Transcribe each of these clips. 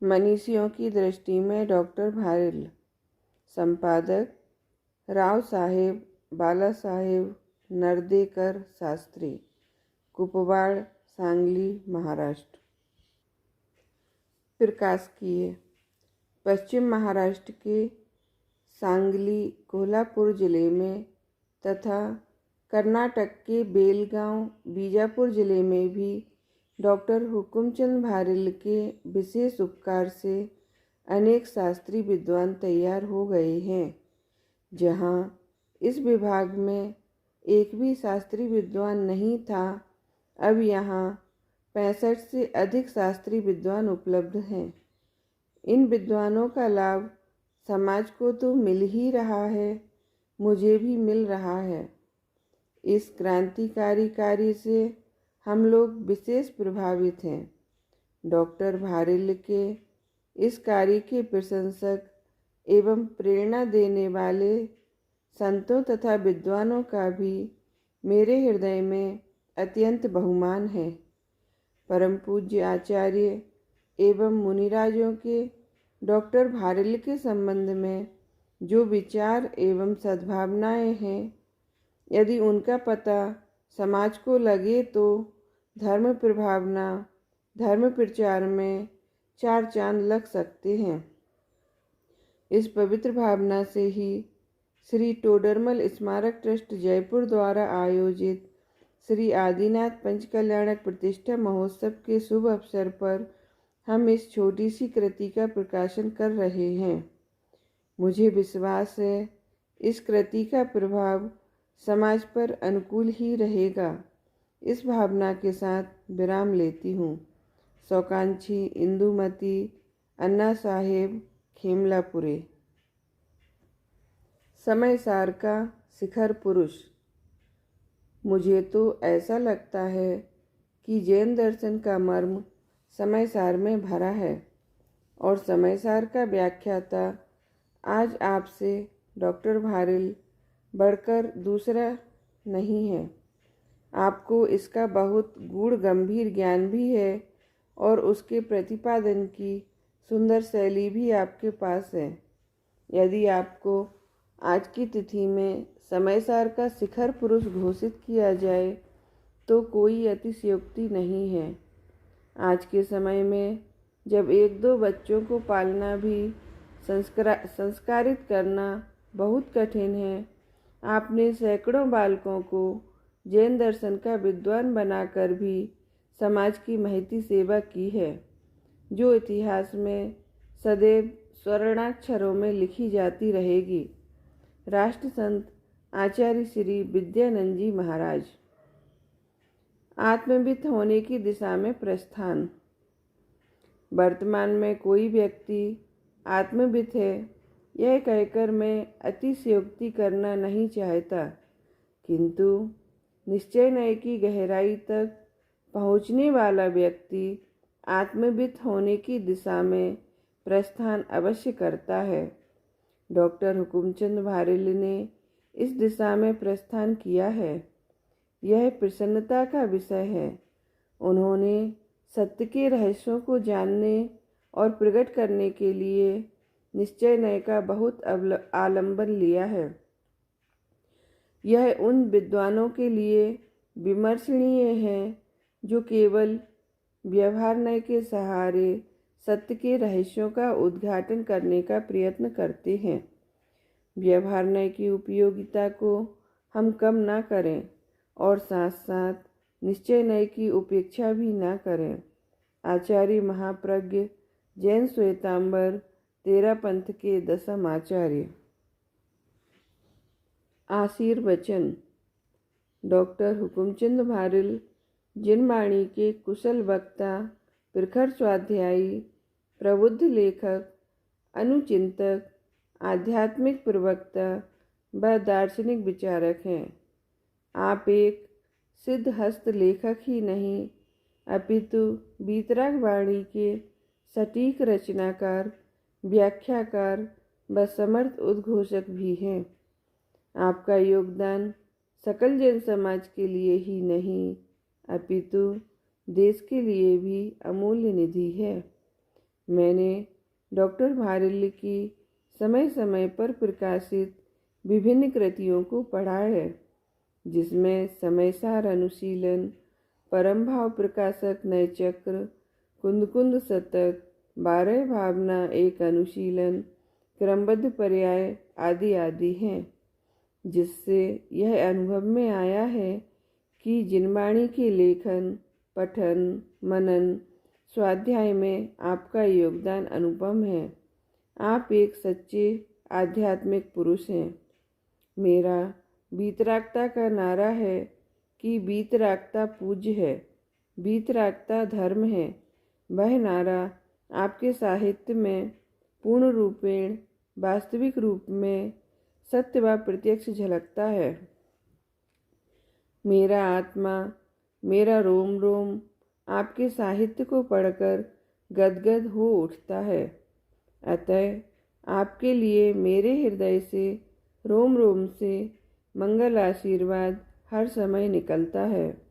मनीषियों की दृष्टि में डॉक्टर भारिल। संपादक राव साहेब बाला साहेब नर्देकर शास्त्री, कुपवाड़, सांगली, महाराष्ट्र। प्रकाशकीय पश्चिम महाराष्ट्र के सांगली, कोल्हापुर जिले में तथा कर्नाटक के बेलगांव, बीजापुर जिले में भी डॉक्टर हुकुमचंद भारिल के विशेष उपकार से अनेक शास्त्रीय विद्वान तैयार हो गए हैं। जहां इस विभाग में एक भी शास्त्रीय विद्वान नहीं था, अब यहाँ 65 से अधिक शास्त्रीय विद्वान उपलब्ध हैं। इन विद्वानों का लाभ समाज को तो मिल ही रहा है, मुझे भी मिल रहा है। इस क्रांतिकारी कार्य से हम लोग विशेष प्रभावित हैं। डॉक्टर भारिल के इस कार्य के प्रशंसक एवं प्रेरणा देने वाले संतों तथा विद्वानों का भी मेरे हृदय में अत्यंत बहुमान है। परम पूज्य आचार्य एवं मुनिराजों के डॉक्टर भारिल के संबंध में जो विचार एवं सद्भावनाएं हैं, यदि उनका पता समाज को लगे तो धर्म प्रभावना, धर्म प्रचार में 4 चांद लग सकते हैं। इस पवित्र भावना से ही श्री टोडरमल स्मारक ट्रस्ट जयपुर द्वारा आयोजित श्री आदिनाथ पंचकल्याणक प्रतिष्ठा महोत्सव के शुभ अवसर पर हम इस छोटी सी कृति का प्रकाशन कर रहे हैं। मुझे विश्वास है इस कृति का प्रभाव समाज पर अनुकूल ही रहेगा। इस भावना के साथ विराम लेती हूँ। शौकांक्षी इंदुमती अन्ना साहेब, खेमलापुरे। समय सार का शिखर पुरुष। मुझे तो ऐसा लगता है कि जैन दर्शन का मर्म समय सार में भरा है और समय सार का व्याख्याता आज आपसे डॉक्टर भारिल बढ़कर दूसरा नहीं है। आपको इसका बहुत गूढ़ गंभीर ज्ञान भी है और उसके प्रतिपादन की सुंदर शैली भी आपके पास है। यदि आपको आज की तिथि में समय सार का शिखर पुरुष घोषित किया जाए तो कोई अतिशयोक्ति नहीं है। आज के समय में जब 1-2 बच्चों को पालना भी संस्कारित करना बहुत कठिन है, आपने सैकड़ों बालकों को जैन दर्शन का विद्वान बनाकर भी समाज की महती सेवा की है, जो इतिहास में सदैव स्वर्णाक्षरों में लिखी जाती रहेगी। राष्ट्र संत आचार्य श्री विद्यानंद जी महाराज। आत्मवित होने की दिशा में प्रस्थान। वर्तमान में कोई व्यक्ति आत्मवित है यह कहकर मैं अतिशयोक्ति करना नहीं चाहता, किंतु निश्चय नय की गहराई तक पहुँचने वाला व्यक्ति आत्मवित होने की दिशा में प्रस्थान अवश्य करता है। डॉक्टर हुकुमचंद भारिल ने इस दिशा में प्रस्थान किया है। यह प्रसन्नता का विषय है। उन्होंने सत्य के रहस्यों को जानने और प्रकट करने के लिए निश्चय नय का बहुत आलंबन लिया है। यह उन विद्वानों के लिए विमर्शनीय है जो केवल व्यवहार नय के सहारे सत्य के रहस्यों का उद्घाटन करने का प्रयत्न करते हैं। व्यवहार नय की उपयोगिता को हम कम ना करें और साथ साथ निश्चय नय की उपेक्षा भी ना करें। आचार्य महाप्रज्ञ जैन श्वेतांबर 13 पंथ के 10म आचार्य। आशीर्वचन। डॉक्टर हुकुमचंद भारिल जिनवाणी के कुशल वक्ता, प्रखर स्वाध्यायी, प्रबुद्ध लेखक, अनुचिंतक, आध्यात्मिक प्रवक्ता व दार्शनिक विचारक हैं। आप एक सिद्धहस्त लेखक ही नहीं अपितु वीतराग वाणी के सटीक रचनाकार, व्याख्याकार व समर्थ उद्घोषक भी हैं। आपका योगदान सकल जैन समाज के लिए ही नहीं अपितु देश के लिए भी अमूल्य निधि है। मैंने डॉक्टर भारिल्ल की समय समय पर प्रकाशित विभिन्न कृतियों को पढ़ा है, जिसमें समयसार अनुशीलन, परम भाव प्रकाशक नय चक्र, कुंद कुंद शतक, 12 भावना एक अनुशीलन, क्रमबद्ध पर्याय आदि आदि हैं। जिससे यह अनुभव में आया है कि जिनवाणी के लेखन, पठन, मनन, स्वाध्याय में आपका योगदान अनुपम है। आप एक सच्चे आध्यात्मिक पुरुष हैं। मेरा वीतरागता का नारा है कि वीतरागता पूज्य है, वीतरागता धर्म है। वह नारा आपके साहित्य में पूर्ण रूपेण वास्तविक रूप में सत्य व प्रत्यक्ष झलकता है। मेरा आत्मा, मेरा रोम रोम आपके साहित्य को पढ़कर गदगद हो उठता है। अतः आपके लिए मेरे हृदय से, रोम रोम से मंगल आशीर्वाद हर समय निकलता है।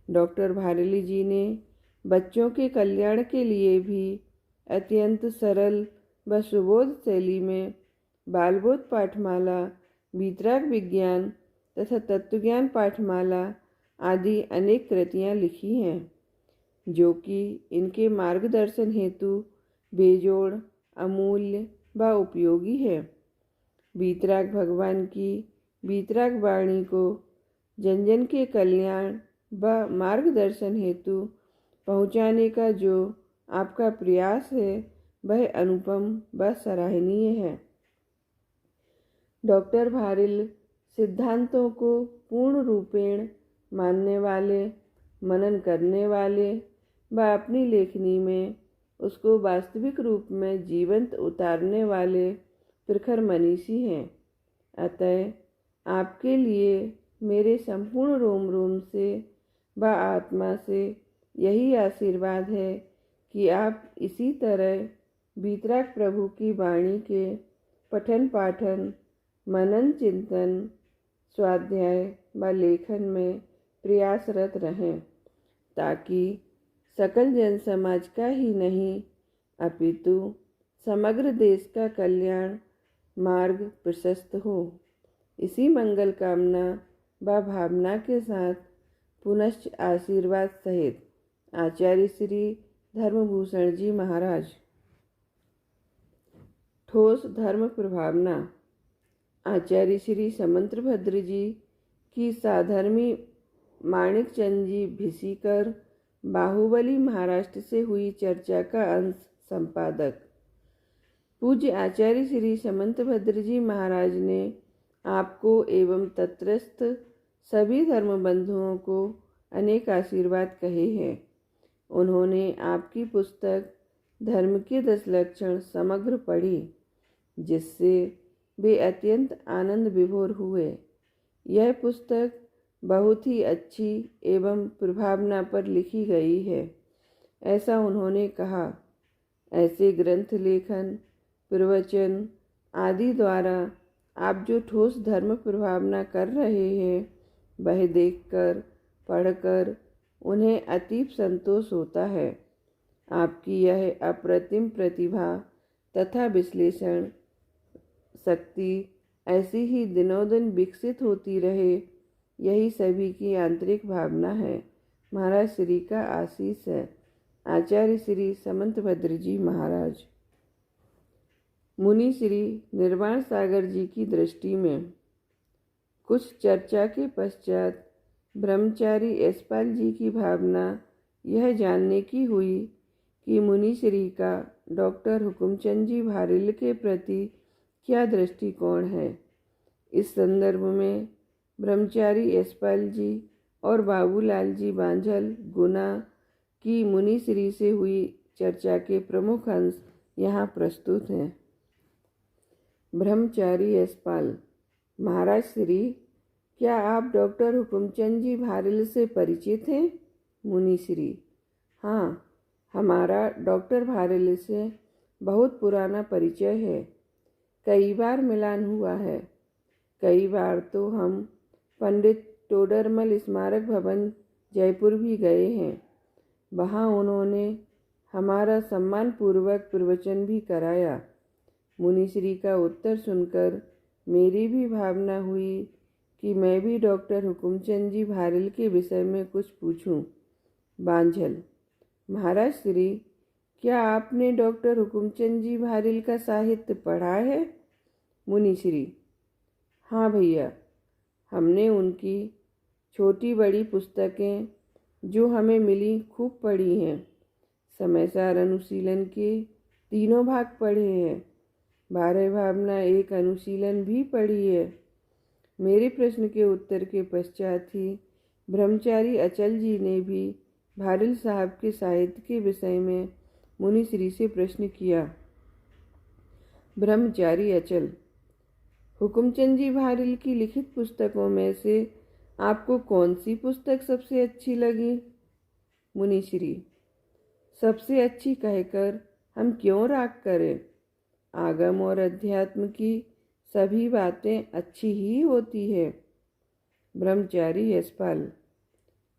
डॉक्टर भारिल्ल जी ने बच्चों के कल्याण के लिए भी अत्यंत सरल व सुबोध शैली में बालबोध पाठमाला, वीतराग विज्ञान तथा तत्वज्ञान पाठमाला आदि अनेक कृतियाँ लिखी हैं, जो कि इनके मार्गदर्शन हेतु बेजोड़, अमूल्य व उपयोगी है। वीतराग भगवान की वीतराग वाणी को जन जन के कल्याण व मार्गदर्शन हेतु पहुँचाने का जो आपका प्रयास है, वह अनुपम व सराहनीय है। डॉक्टर भारिल्ल सिद्धांतों को पूर्ण रूपेण मानने वाले, मनन करने वाले व अपनी लेखनी में उसको वास्तविक रूप में जीवंत उतारने वाले प्रखर मनीषी हैं। अतः आपके लिए मेरे संपूर्ण रोम रोम से व आत्मा से यही आशीर्वाद है कि आप इसी तरह वीतराग प्रभु की वाणी के पठन पाठन, मनन चिंतन, स्वाध्याय व लेखन में प्रयासरत रहें, ताकि सकल जन समाज का ही नहीं अपितु समग्र देश का कल्याण मार्ग प्रशस्त हो। इसी मंगल कामना व भावना के साथ पुनश्च आशीर्वाद सहित आचार्य श्री धर्मभूषण जी महाराज। ठोस धर्म प्रभावना। आचार्य श्री समंतभद्र जी की साधर्मी माणिकचंद जी भिसीकर, बाहुबली महाराष्ट्र से हुई चर्चा का अंश संपादक। पूज्य आचार्य श्री समंतभद्र जी महाराज ने आपको एवं तत्रस्थ सभी धर्म बंधुओं को अनेक आशीर्वाद कहे हैं। उन्होंने आपकी पुस्तक धर्म के 10 लक्षण समग्र पढ़ी, जिससे वे अत्यंत आनंद विभोर हुए। यह पुस्तक बहुत ही अच्छी एवं प्रभावना पर लिखी गई है, ऐसा उन्होंने कहा। ऐसे ग्रंथ लेखन, प्रवचन आदि द्वारा आप जो ठोस धर्म प्रभावना कर रहे हैं, वह देखकर, पढ़कर उन्हें अतीब संतोष होता है। आपकी यह अप्रतिम प्रतिभा तथा विश्लेषण शक्ति ऐसी ही दिनों दिन विकसित होती रहे, यही सभी की आंतरिक भावना है। महाराज श्री का आशीष है। आचार्य श्री समंतभद्र जी महाराज। मुनि श्री निर्वाण सागर जी की दृष्टि में। कुछ चर्चा के पश्चात ब्रह्मचारी यशपाल जी की भावना यह जानने की हुई कि मुनि श्री का डॉक्टर हुकुमचंद जी भारिल्ल के प्रति क्या दृष्टिकोण है। इस संदर्भ में ब्रह्मचारी यशपाल जी और बाबूलाल जी बांझल गुना की मुनि श्री से हुई चर्चा के प्रमुख अंश यहाँ प्रस्तुत हैं। ब्रह्मचारी यशपाल। महाराज श्री, क्या आप डॉक्टर हुकुमचंद जी भारिल्ल से परिचित हैं? मुनि श्री: हाँ, हमारा डॉक्टर भारिल्ल से बहुत पुराना परिचय है। कई बार मिलन हुआ है। कई बार तो हम पंडित टोडरमल स्मारक भवन जयपुर भी गए हैं। वहाँ उन्होंने हमारा सम्मान पूर्वक प्रवचन भी कराया। मुनिश्री का उत्तर सुनकर मेरी भी भावना हुई कि मैं भी डॉक्टर हुकुमचंद जी भारिल के विषय में कुछ पूछूं। बांझल: महाराज श्री, क्या आपने डॉक्टर हुकुमचंद जी भारिल का साहित्य पढ़ा है? मुनिश्री: हाँ भैया, हमने उनकी छोटी बड़ी पुस्तकें जो हमें मिली खूब पढ़ी हैं। समयसार अनुशीलन के 3 भाग पढ़े हैं। 12 भावना एक अनुशीलन भी पढ़ी है। मेरे प्रश्न के उत्तर के पश्चात ही ब्रह्मचारी अचल जी ने भी भारिल साहब के साहित्य के विषय में मुनिश्री से प्रश्न किया। ब्रह्मचारी अचल: हुकुमचंद जी भारिल की लिखित पुस्तकों में से आपको कौन सी पुस्तक सबसे अच्छी लगी? मुनिश्री: सबसे अच्छी कहकर हम क्यों राग करें? आगम और अध्यात्म की सभी बातें अच्छी ही होती है। ब्रह्मचारी यशपाल: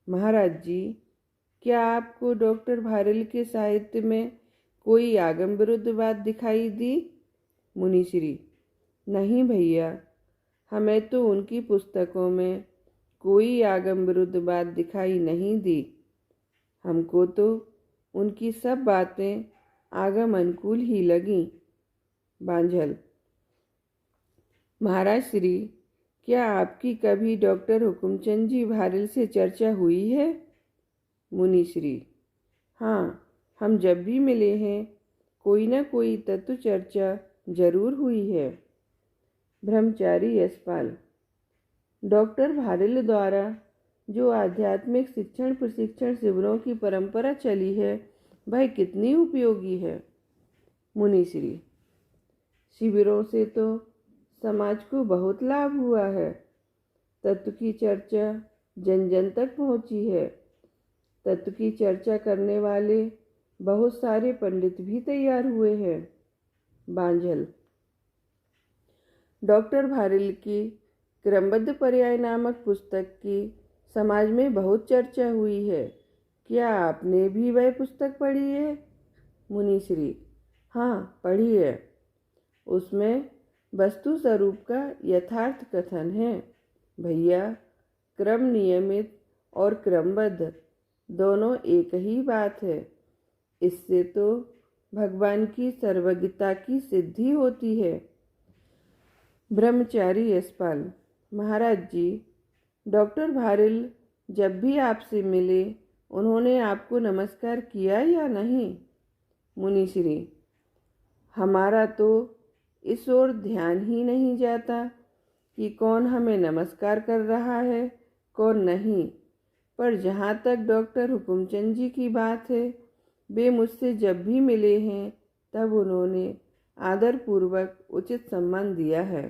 महाराज जी, क्या आपको डॉक्टर भारिल के साहित्य में कोई आगम विरुद्ध बात दिखाई दी? मुनिश्री: नहीं भैया, हमें तो उनकी पुस्तकों में कोई आगम विरुद्ध बात दिखाई नहीं दी। हमको तो उनकी सब बातें आगम अनुकूल ही लगीं। बांझल: महाराज श्री, क्या आपकी कभी डॉक्टर हुकुमचंद जी भारिल से चर्चा हुई है? मुनिश्री: हाँ, हम जब भी मिले हैं कोई न कोई तत्व चर्चा जरूर हुई है। ब्रह्मचारी यशपाल: डॉक्टर भारिल द्वारा जो आध्यात्मिक शिक्षण प्रशिक्षण शिविरों की परंपरा चली है वह कितनी उपयोगी है? मुनिश्री: शिविरों से तो समाज को बहुत लाभ हुआ है। तत्व की चर्चा जन जन तक पहुंची है। तत्व की चर्चा करने वाले बहुत सारे पंडित भी तैयार हुए हैं। बांझल: डॉक्टर भारिल की क्रमबद्ध पर्याय नामक पुस्तक की समाज में बहुत चर्चा हुई है। क्या आपने भी वह पुस्तक पढ़ी है? मुनिश्री: हाँ, पढ़ी है। उसमें वस्तु स्वरूप का यथार्थ कथन है। भैया, क्रम नियमित और क्रमबद्ध दोनों एक ही बात है। इससे तो भगवान की सर्वज्ञता की सिद्धि होती है। ब्रह्मचारी यशपाल: महाराज जी, डॉक्टर भारिल जब भी आपसे मिले उन्होंने आपको नमस्कार किया या नहीं? मुनिश्री: हमारा तो इस ओर ध्यान ही नहीं जाता कि कौन हमें नमस्कार कर रहा है कौन नहीं, पर जहाँ तक डॉक्टर हुकुमचंद जी की बात है, वे मुझसे जब भी मिले हैं तब उन्होंने आदरपूर्वक उचित सम्मान दिया है।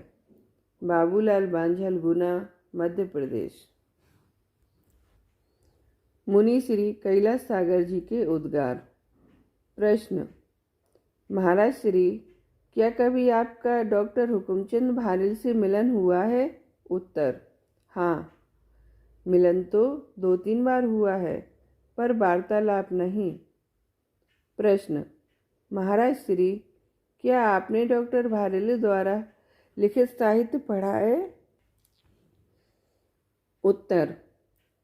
बाबूलाल बांझल, गुना, मध्य प्रदेश। मुनिश्री कैलाश सागर जी के उद्गार। प्रश्न: महाराज श्री, क्या कभी आपका डॉक्टर हुकुमचंद भारिल से मिलन हुआ है? उत्तर: हाँ, मिलन तो 2-3 बार हुआ है, पर वार्तालाप नहीं। प्रश्न: महाराज श्री, क्या आपने डॉक्टर भारिल द्वारा लिखित साहित्य पढ़ा है? उत्तर: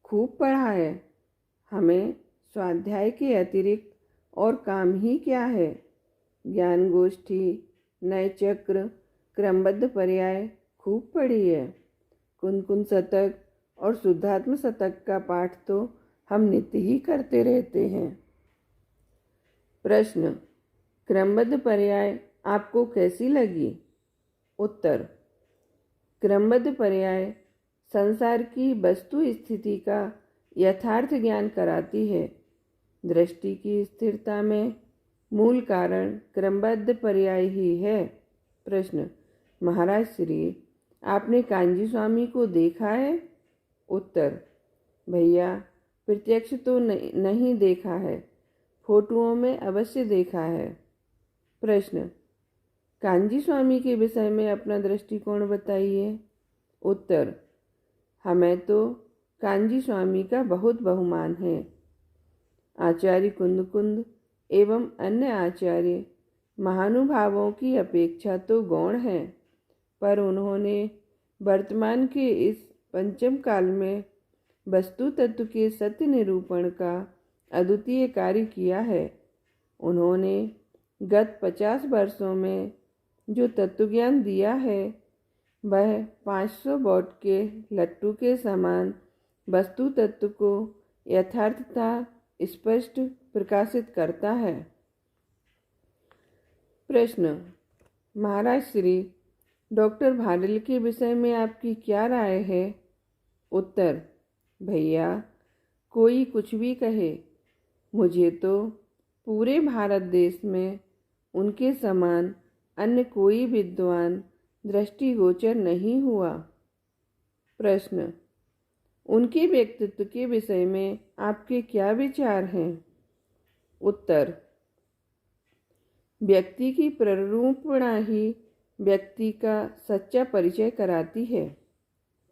खूब पढ़ा है। हमें स्वाध्याय के अतिरिक्त और काम ही क्या है। ज्ञान गोष्ठी, नय चक्र, क्रमबद्ध पर्याय खूब पढ़ी है। कुन शतक और शुद्धात्म शतक का पाठ तो हम नित्य ही करते रहते हैं। प्रश्न: क्रमबद्ध पर्याय आपको कैसी लगी? उत्तर: क्रमबद्ध पर्याय संसार की वस्तु स्थिति का यथार्थ ज्ञान कराती है। दृष्टि की स्थिरता में मूल कारण क्रमबद्ध पर्याय ही है। प्रश्न: महाराज श्री, आपने कांजी स्वामी को देखा है? उत्तर: भैया, प्रत्यक्ष तो नहीं देखा है, फोटोओं में अवश्य देखा है। प्रश्न: कांजी स्वामी के विषय में अपना दृष्टिकोण बताइए। उत्तर: हमें तो कांजी स्वामी का बहुत बहुमान है। आचार्य कुंद एवं अन्य आचार्य महानुभावों की अपेक्षा तो गौण हैं, पर उन्होंने वर्तमान के इस पंचम काल में वस्तु तत्व के सत्य निरूपण का अद्वितीय कार्य किया है। उन्होंने गत 50 वर्षों में जो तत्वज्ञान दिया है वह 500 वॉट के लट्टू के समान वस्तु तत्व को यथार्थता स्पष्ट प्रकाशित करता है। प्रश्न, महाराज श्री डॉक्टर भारल के विषय में आपकी क्या राय है? उत्तर, भैया कोई कुछ भी कहे, मुझे तो पूरे भारत देश में उनके समान अन्य कोई विद्वान दृष्टिगोचर नहीं हुआ। प्रश्न, उनके व्यक्तित्व के विषय में आपके क्या विचार हैं? उत्तर, व्यक्ति की प्ररूपणा ही व्यक्ति का सच्चा परिचय कराती है।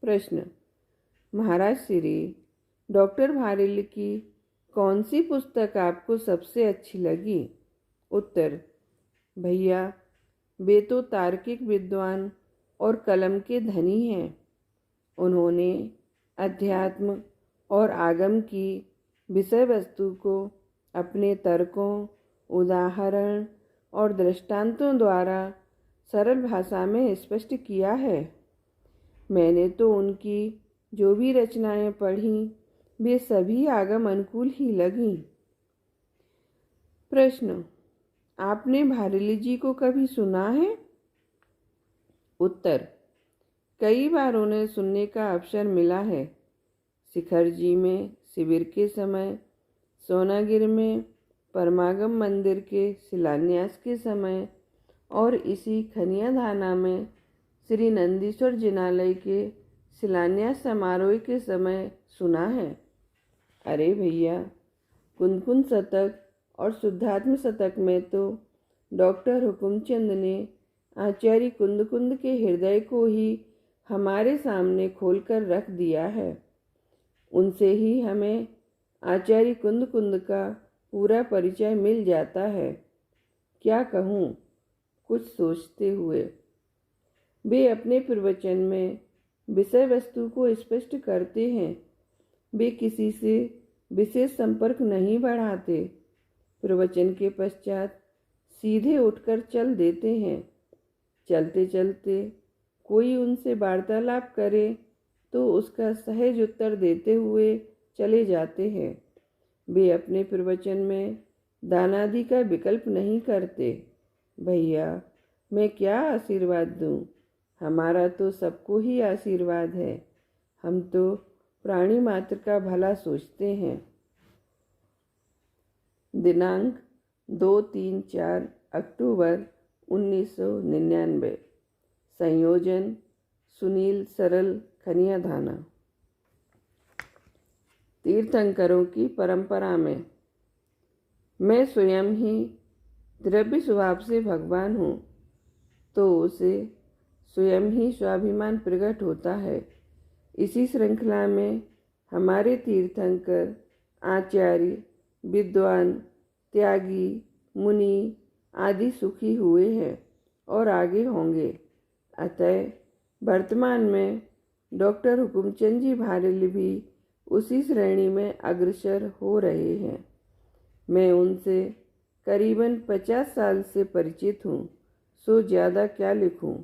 प्रश्न, महाराज श्री डॉक्टर भारल की कौन सी पुस्तक आपको सबसे अच्छी लगी? उत्तर, भैया वे तो तार्किक विद्वान और कलम के धनी हैं। उन्होंने अध्यात्म और आगम की विषय वस्तु को अपने तर्कों, उदाहरण और दृष्टांतों द्वारा सरल भाषा में स्पष्ट किया है। मैंने तो उनकी जो भी रचनाएं पढ़ीं वे सभी आगम अनुकूल ही लगीं। प्रश्न, आपने भारल जी को कभी सुना है? उत्तर, कई बार उन्हें सुनने का अवसर मिला है। शिखर जी में शिविर के समय, सोनागिर में परमागम मंदिर के शिलान्यास के समय और इसी खनियाधाना में श्री नंदीश्वर जिनालय के शिलान्यास समारोह के समय सुना है। अरे भैया, कुंद शतक और शुद्धात्म शतक में तो डॉक्टर हुकुमचंद ने आचार्य कुंद के हृदय को ही हमारे सामने खोलकर रख दिया है। उनसे ही हमें आचार्य कुंद का पूरा परिचय मिल जाता है। क्या कहूँ कुछ सोचते हुए। वे अपने प्रवचन में विषय वस्तु को स्पष्ट करते हैं। वे किसी से विशेष संपर्क नहीं बढ़ाते। प्रवचन के पश्चात सीधे उठकर चल देते हैं। चलते चलते कोई उनसे वार्तालाप करे तो उसका सहज उत्तर देते हुए चले जाते हैं। वे अपने प्रवचन में दानादि का विकल्प नहीं करते। भैया मैं क्या आशीर्वाद दूं? हमारा तो सबको ही आशीर्वाद है। हम तो प्राणी मात्र का भला सोचते हैं। दिनांक 2-3-4 अक्टूबर 1999। संयोजन सुनील सरल, खनियाधाना। तीर्थंकरों की परंपरा में मैं स्वयं ही द्रव्य स्वभाव से भगवान हूँ, तो उसे स्वयं ही स्वाभिमान प्रकट होता है। इसी श्रृंखला में हमारे तीर्थंकर आचार्य, विद्वान, त्यागी, मुनि आदि सुखी हुए हैं और आगे होंगे। अतः वर्तमान में डॉक्टर हुकुमचंद जी भारल भी उसी श्रेणी में अग्रसर हो रहे हैं। मैं उनसे करीबन 50 साल से परिचित हूँ, सो ज़्यादा क्या लिखूँ।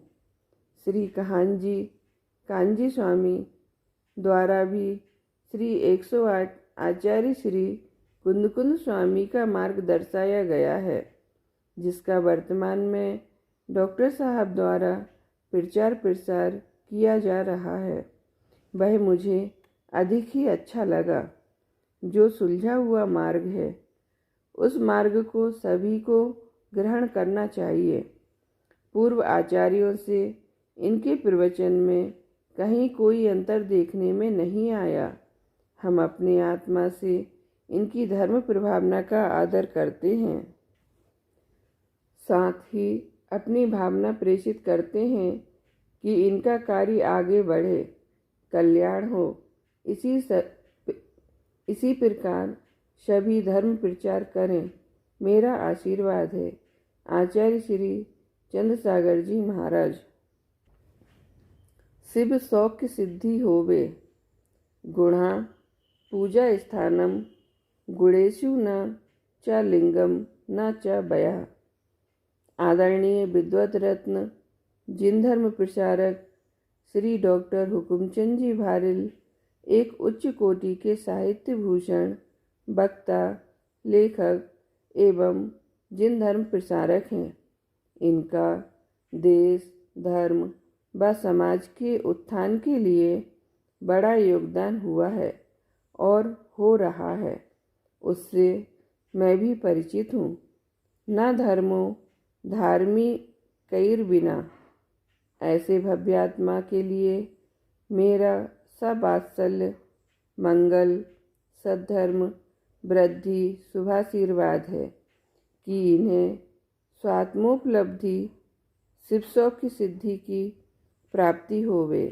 श्री कांजी स्वामी द्वारा भी श्री 108 आचार्य श्री कुंद स्वामी का मार्ग दर्शाया गया है, जिसका वर्तमान में डॉक्टर साहब द्वारा प्रचार प्रसार किया जा रहा है। वह मुझे अधिक ही अच्छा लगा। जो सुलझा हुआ मार्ग है, उस मार्ग को सभी को ग्रहण करना चाहिए। पूर्व आचार्यों से इनके प्रवचन में कहीं कोई अंतर देखने में नहीं आया। हम अपनी आत्मा से इनकी धर्म प्रभावना का आदर करते हैं, साथ ही अपनी भावना प्रेषित करते हैं कि इनका कार्य आगे बढ़े, कल्याण हो। इसी प्रकार सभी धर्म प्रचार करें। मेरा आशीर्वाद है। आचार्य श्री चंद्रसागर जी महाराज। शिव सौख्य सिद्धि होवे, गुणा पूजा स्थानम गुणेशु न च लिंगम न च बया। आदरणीय विद्वत रत्न जिन धर्म प्रचारक श्री डॉक्टर हुकुमचंद जी भारिल एक उच्च कोटि के साहित्य भूषण, वक्ता, लेखक एवं जिन धर्म प्रसारक हैं। इनका देश, धर्म व समाज के उत्थान के लिए बड़ा योगदान हुआ है और हो रहा है। उससे मैं भी परिचित हूँ। न धर्मो धार्मी कैर बिना, ऐसे भव्यात्मा के लिए मेरा सवात्सल्य, मंगल, सद्धर्म, वृद्धि, शुभाशीर्वाद है कि इन्हें स्वात्मोपलब्धि शिवसौख्य सिद्धि की प्राप्ति होवे।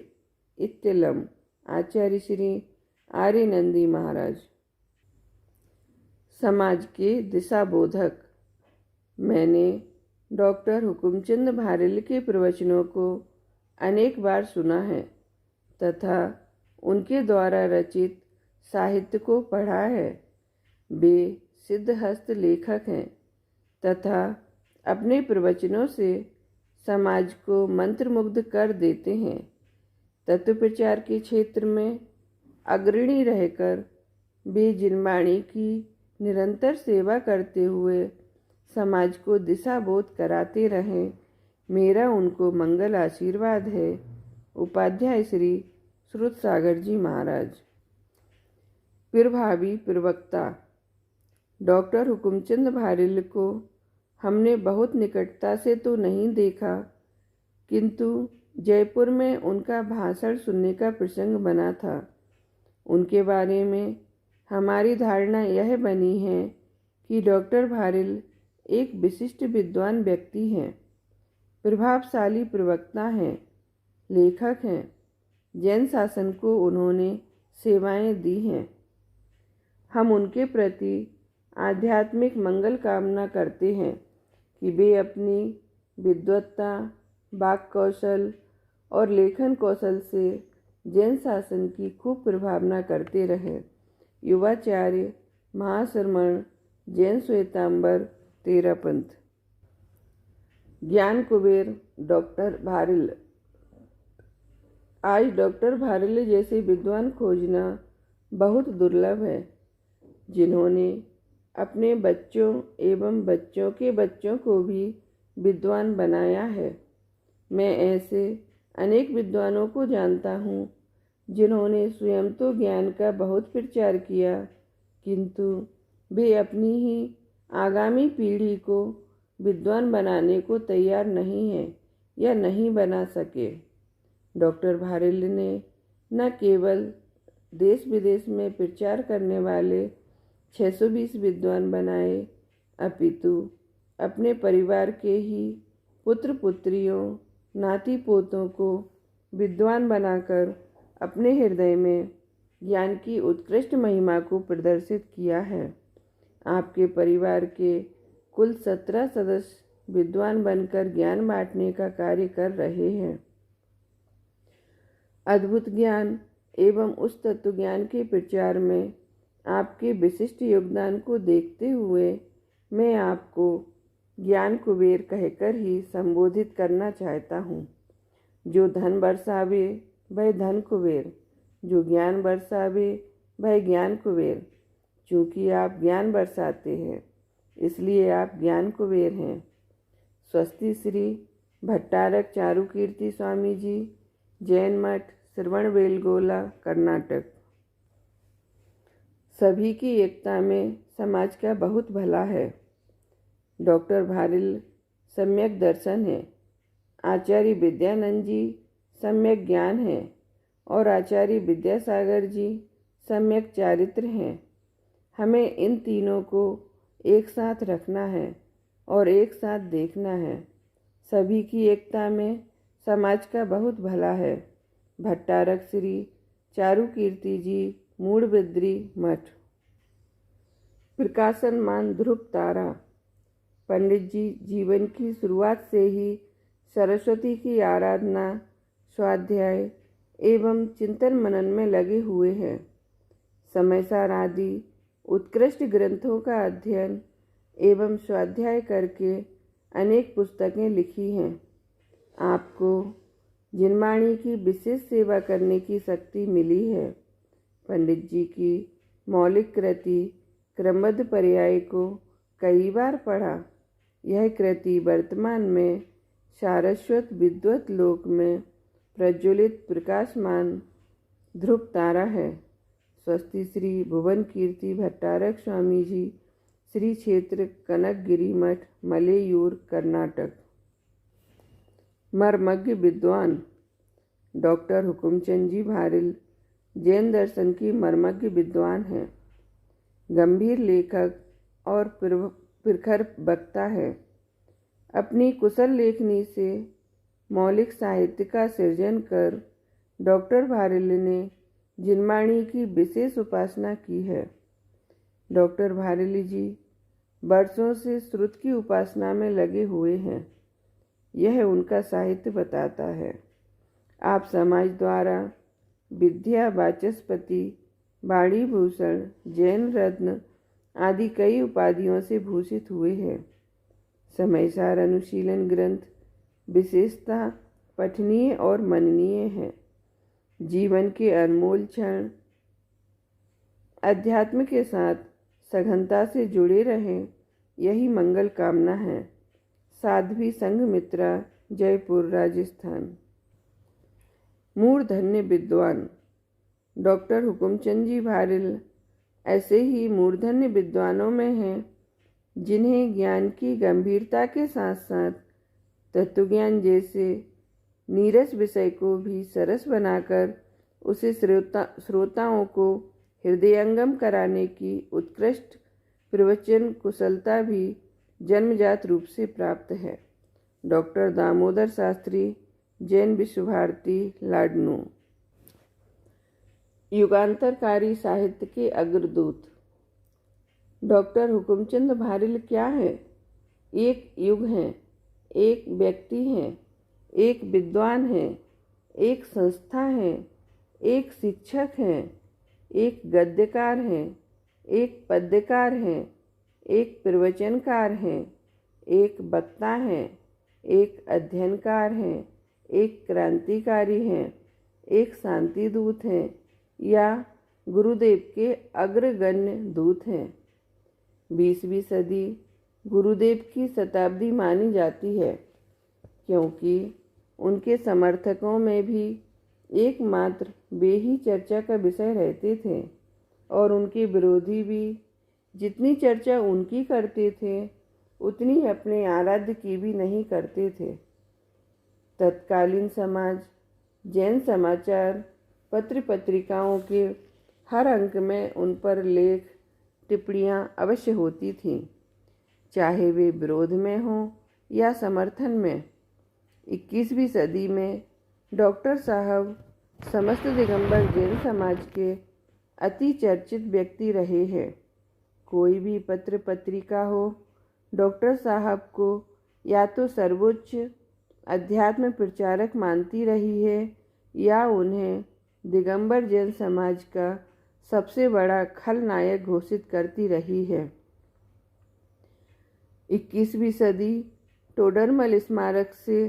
इत्तलम आचार्य श्री आर्यनंदी महाराज। समाज के दिशा बोधक। मैंने डॉक्टर हुकुमचंद भारिल के प्रवचनों को अनेक बार सुना है तथा उनके द्वारा रचित साहित्य को पढ़ा है। वे सिद्धहस्त लेखक हैं तथा अपने प्रवचनों से समाज को मंत्रमुग्ध कर देते हैं। तत्व प्रचार के क्षेत्र में अग्रणी रहकर वे जिनवाणी की निरंतर सेवा करते हुए समाज को दिशा बोध कराते रहें, मेरा उनको मंगल आशीर्वाद है। उपाध्याय श्री श्रुत सागर जी महाराज। प्रभावी प्रवक्ता। डॉक्टर हुकुमचंद भारिल को हमने बहुत निकटता से तो नहीं देखा, किंतु जयपुर में उनका भाषण सुनने का प्रसंग बना था। उनके बारे में हमारी धारणा यह बनी है कि डॉक्टर भारिल एक विशिष्ट विद्वान व्यक्ति हैं, प्रभावशाली प्रवक्ता हैं, लेखक हैं। जैन शासन को उन्होंने सेवाएं दी हैं। हम उनके प्रति आध्यात्मिक मंगल कामना करते हैं कि वे अपनी विद्वत्ता, वाक कौशल और लेखन कौशल से जैन शासन की खूब प्रभावना करते रहें। युवाचार्य महाश्रमण जैन श्वेतांबर 13 पंथ। ज्ञान कुबेर डॉक्टर भारिल। आज डॉक्टर भारिल जैसे विद्वान खोजना बहुत दुर्लभ है, जिन्होंने अपने बच्चों एवं बच्चों के बच्चों को भी विद्वान बनाया है। मैं ऐसे अनेक विद्वानों को जानता हूँ जिन्होंने स्वयं तो ज्ञान का बहुत प्रचार किया, किंतु वे अपनी ही आगामी पीढ़ी को विद्वान बनाने को तैयार नहीं हैं या नहीं बना सके। डॉक्टर भारिल ने न केवल देश विदेश में प्रचार करने वाले 620 विद्वान बनाए, अपितु अपने परिवार के ही पुत्र पुत्रियों, नाती पोतों को विद्वान बनाकर अपने हृदय में ज्ञान की उत्कृष्ट महिमा को प्रदर्शित किया है। आपके परिवार के कुल 17 सदस्य विद्वान बनकर ज्ञान बांटने का कार्य कर रहे हैं। अद्भुत ज्ञान एवं उस तत्व ज्ञान के प्रचार में आपके विशिष्ट योगदान को देखते हुए मैं आपको ज्ञान कुबेर कहकर ही संबोधित करना चाहता हूँ। जो धन बरसावे वह धन कुबेर, जो ज्ञान बरसावे वह ज्ञान कुबेर। चूँकि आप ज्ञान बरसाते हैं, इसलिए आप ज्ञान कुबेर हैं। स्वस्ति श्री भट्टारक चारुकीर्ति स्वामी जी, जैन मठ, श्रवणबेलगोला, कर्नाटक। सभी की एकता में समाज का बहुत भला है। डॉक्टर भारिल सम्यक दर्शन है, आचार्य विद्यानंद जी सम्यक ज्ञान है और आचार्य विद्यासागर जी सम्यक चारित्र हैं। हमें इन तीनों को एक साथ रखना है और एक साथ देखना है। सभी की एकता में समाज का बहुत भला है। भट्टारक श्री चारुकीर्ति जी, मूड़बिद्री मठ। प्रकाशन मान ध्रुव तारा। पंडित जी जीवन की शुरुआत से ही सरस्वती की आराधना, स्वाध्याय एवं चिंतन मनन में लगे हुए हैं। समयसार आदि उत्कृष्ट ग्रंथों का अध्ययन एवं स्वाध्याय करके अनेक पुस्तकें लिखी हैं। आपको जिनवाणी की विशेष सेवा करने की शक्ति मिली है। पंडित जी की मौलिक कृति क्रमबद्ध पर्याय को कई बार पढ़ा। यह कृति वर्तमान में सारस्वत विद्वत लोक में प्रज्वलित प्रकाशमान ध्रुव तारा है। स्वस्ति श्री भुवन कीर्ति भट्टारक स्वामी जी, श्री क्षेत्र कनकगिरी मठ, मलेयूर, कर्नाटक। मर्मज्ञ विद्वान डॉक्टर हुकुमचंद जी भारिल जैन दर्शन की मर्मज्ञ विद्वान हैं। गंभीर लेखक और प्रखर वक्ता है। अपनी कुशल लेखनी से मौलिक साहित्य का सृजन कर डॉक्टर भारिल ने जिनवाणी की विशेष उपासना की है। डॉक्टर भारिल जी वर्षों से श्रुत की उपासना में लगे हुए हैं। यह उनका साहित्य बताता है। आप समाज द्वारा विद्या वाचस्पति, वाणी भूषण, जैन रत्न आदि कई उपाधियों से भूषित हुए हैं। समयसार अनुशीलन ग्रंथ विशेषतः पठनीय और मननीय है। जीवन के अनमोल क्षण अध्यात्म के साथ सघनता से जुड़े रहें, यही मंगल कामना है। साध्वी संघमित्रा, जयपुर, राजस्थान। मूर्धन्य विद्वान डॉक्टर हुकुमचंद जी भारिल ऐसे ही मूर्धन्य विद्वानों में हैं जिन्हें ज्ञान की गंभीरता के साथ साथ तत्वज्ञान जैसे नीरस विषय को भी सरस बनाकर उसे श्रोताओं को हृदयंगम कराने की उत्कृष्ट प्रवचन कुशलता भी जन्मजात रूप से प्राप्त है। डॉक्टर दामोदर शास्त्री, जैन विश्व भारती, लाडनू। युगांतरकारी साहित्य के अग्रदूत डॉक्टर हुकुमचंद भारिल क्या है? एक युग हैं, एक व्यक्ति हैं, एक विद्वान हैं, एक संस्था है, एक शिक्षक हैं, एक गद्यकार हैं, एक पद्यकार हैं, एक प्रवचनकार हैं, एक वक्ता हैं, एक अध्ययनकार हैं, एक क्रांतिकारी हैं, एक शांति दूत हैं या गुरुदेव के अग्रगण्य दूत हैं। 20वीं सदी गुरुदेव की शताब्दी मानी जाती है क्योंकि उनके समर्थकों में भी एकमात्र वे ही चर्चा का विषय रहते थे और उनके विरोधी भी जितनी चर्चा उनकी करते थे उतनी अपने आराध्य की भी नहीं करते थे। तत्कालीन समाज जैन समाचार पत्र पत्रिकाओं के हर अंक में उन पर लेख टिप्पणियाँ अवश्य होती थीं, चाहे वे विरोध में हों या समर्थन में। 21वीं सदी में डॉक्टर साहब समस्त दिगंबर जैन समाज के अति चर्चित व्यक्ति रहे हैं। कोई भी पत्र पत्रिका हो, डॉक्टर साहब को या तो सर्वोच्च अध्यात्म प्रचारक मानती रही है या उन्हें दिगंबर जैन समाज का सबसे बड़ा खलनायक घोषित करती रही है। 21वीं सदी टोडरमल स्मारक से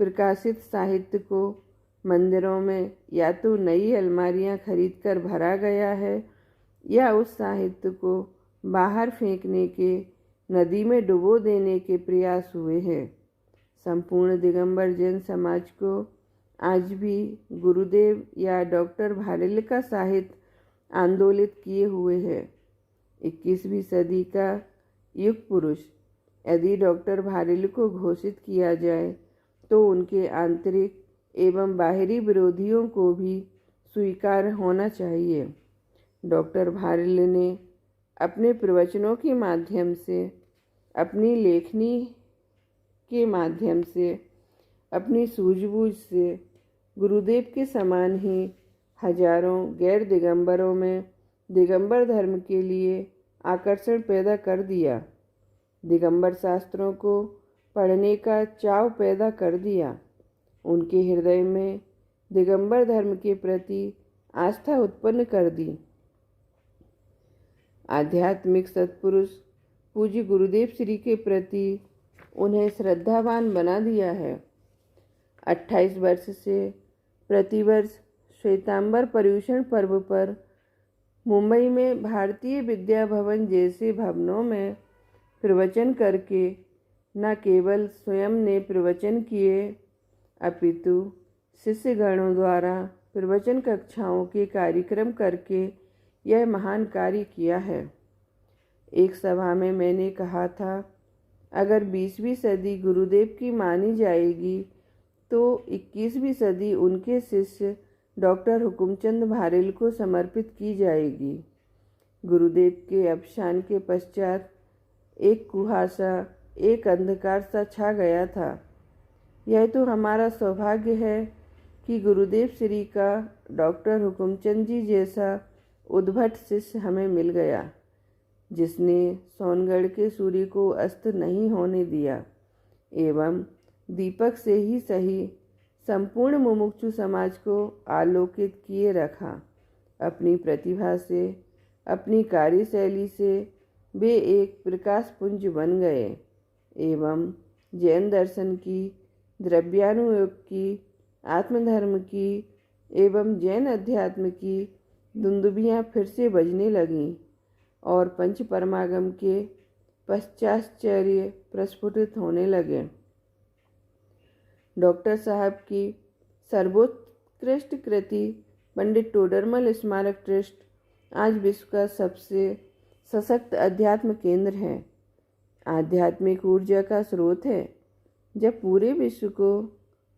प्रकाशित साहित्य को मंदिरों में या तो नई अलमारियां खरीदकर भरा गया है या उस साहित्य को बाहर फेंकने के, नदी में डुबो देने के प्रयास हुए हैं। संपूर्ण दिगंबर जैन समाज को आज भी गुरुदेव या डॉक्टर भारिल का साहित्य आंदोलित किए हुए है। 21वीं सदी का युग पुरुष यदि डॉक्टर भारिल को घोषित किया जाए तो उनके आंतरिक एवं बाहरी विरोधियों को भी स्वीकार होना चाहिए। डॉक्टर भारिल ने अपने प्रवचनों के माध्यम से, अपनी लेखनी के माध्यम से, अपनी सूझबूझ से गुरुदेव के समान ही हजारों गैर दिगंबरों में दिगंबर धर्म के लिए आकर्षण पैदा कर दिया। दिगंबर शास्त्रों को पढ़ने का चाव पैदा कर दिया। उनके हृदय में दिगंबर धर्म के प्रति आस्था उत्पन्न कर दी। आध्यात्मिक सत्पुरुष पूज्य गुरुदेव श्री के प्रति उन्हें श्रद्धावान बना दिया है। 28 वर्ष से प्रतिवर्ष श्वेतांबर पर्युषण पर्व पर मुंबई में भारतीय विद्या भवन जैसे भवनों में प्रवचन करके न केवल स्वयं ने प्रवचन किए, अपितु शिष्यगणों द्वारा प्रवचन कक्षाओं के कार्यक्रम करके यह महान कार्य किया है। एक सभा में मैंने कहा था, अगर 20वीं सदी गुरुदेव की मानी जाएगी तो 21वीं सदी उनके शिष्य डॉक्टर हुकुमचंद भारेल को समर्पित की जाएगी। गुरुदेव के अवसान के पश्चात एक कुहासा, एक अंधकार सा छा गया था। यह तो हमारा सौभाग्य है कि गुरुदेव श्री का डॉक्टर हुकुमचंद जी जैसा उद्भट शिष्य हमें मिल गया, जिसने सोनगढ़ के सूर्य को अस्त नहीं होने दिया एवं दीपक से ही सही संपूर्ण मुमुक्षु समाज को आलोकित किए रखा। अपनी प्रतिभा से, अपनी कार्यशैली से वे एक प्रकाश पुंज बन गए एवं जैन दर्शन की, द्रव्यानुयोग की, आत्मधर्म की एवं जैन अध्यात्म की दुंदुभियाँ फिर से बजने लगीं और पंच परमागम के पश्चाश्चर्य प्रस्फुटित होने लगे। डॉक्टर साहब की सर्वोत्कृष्ट कृति पंडित टोडरमल स्मारक ट्रस्ट आज विश्व का सबसे सशक्त अध्यात्म केंद्र है, आध्यात्मिक ऊर्जा का स्रोत है। जब पूरे विश्व को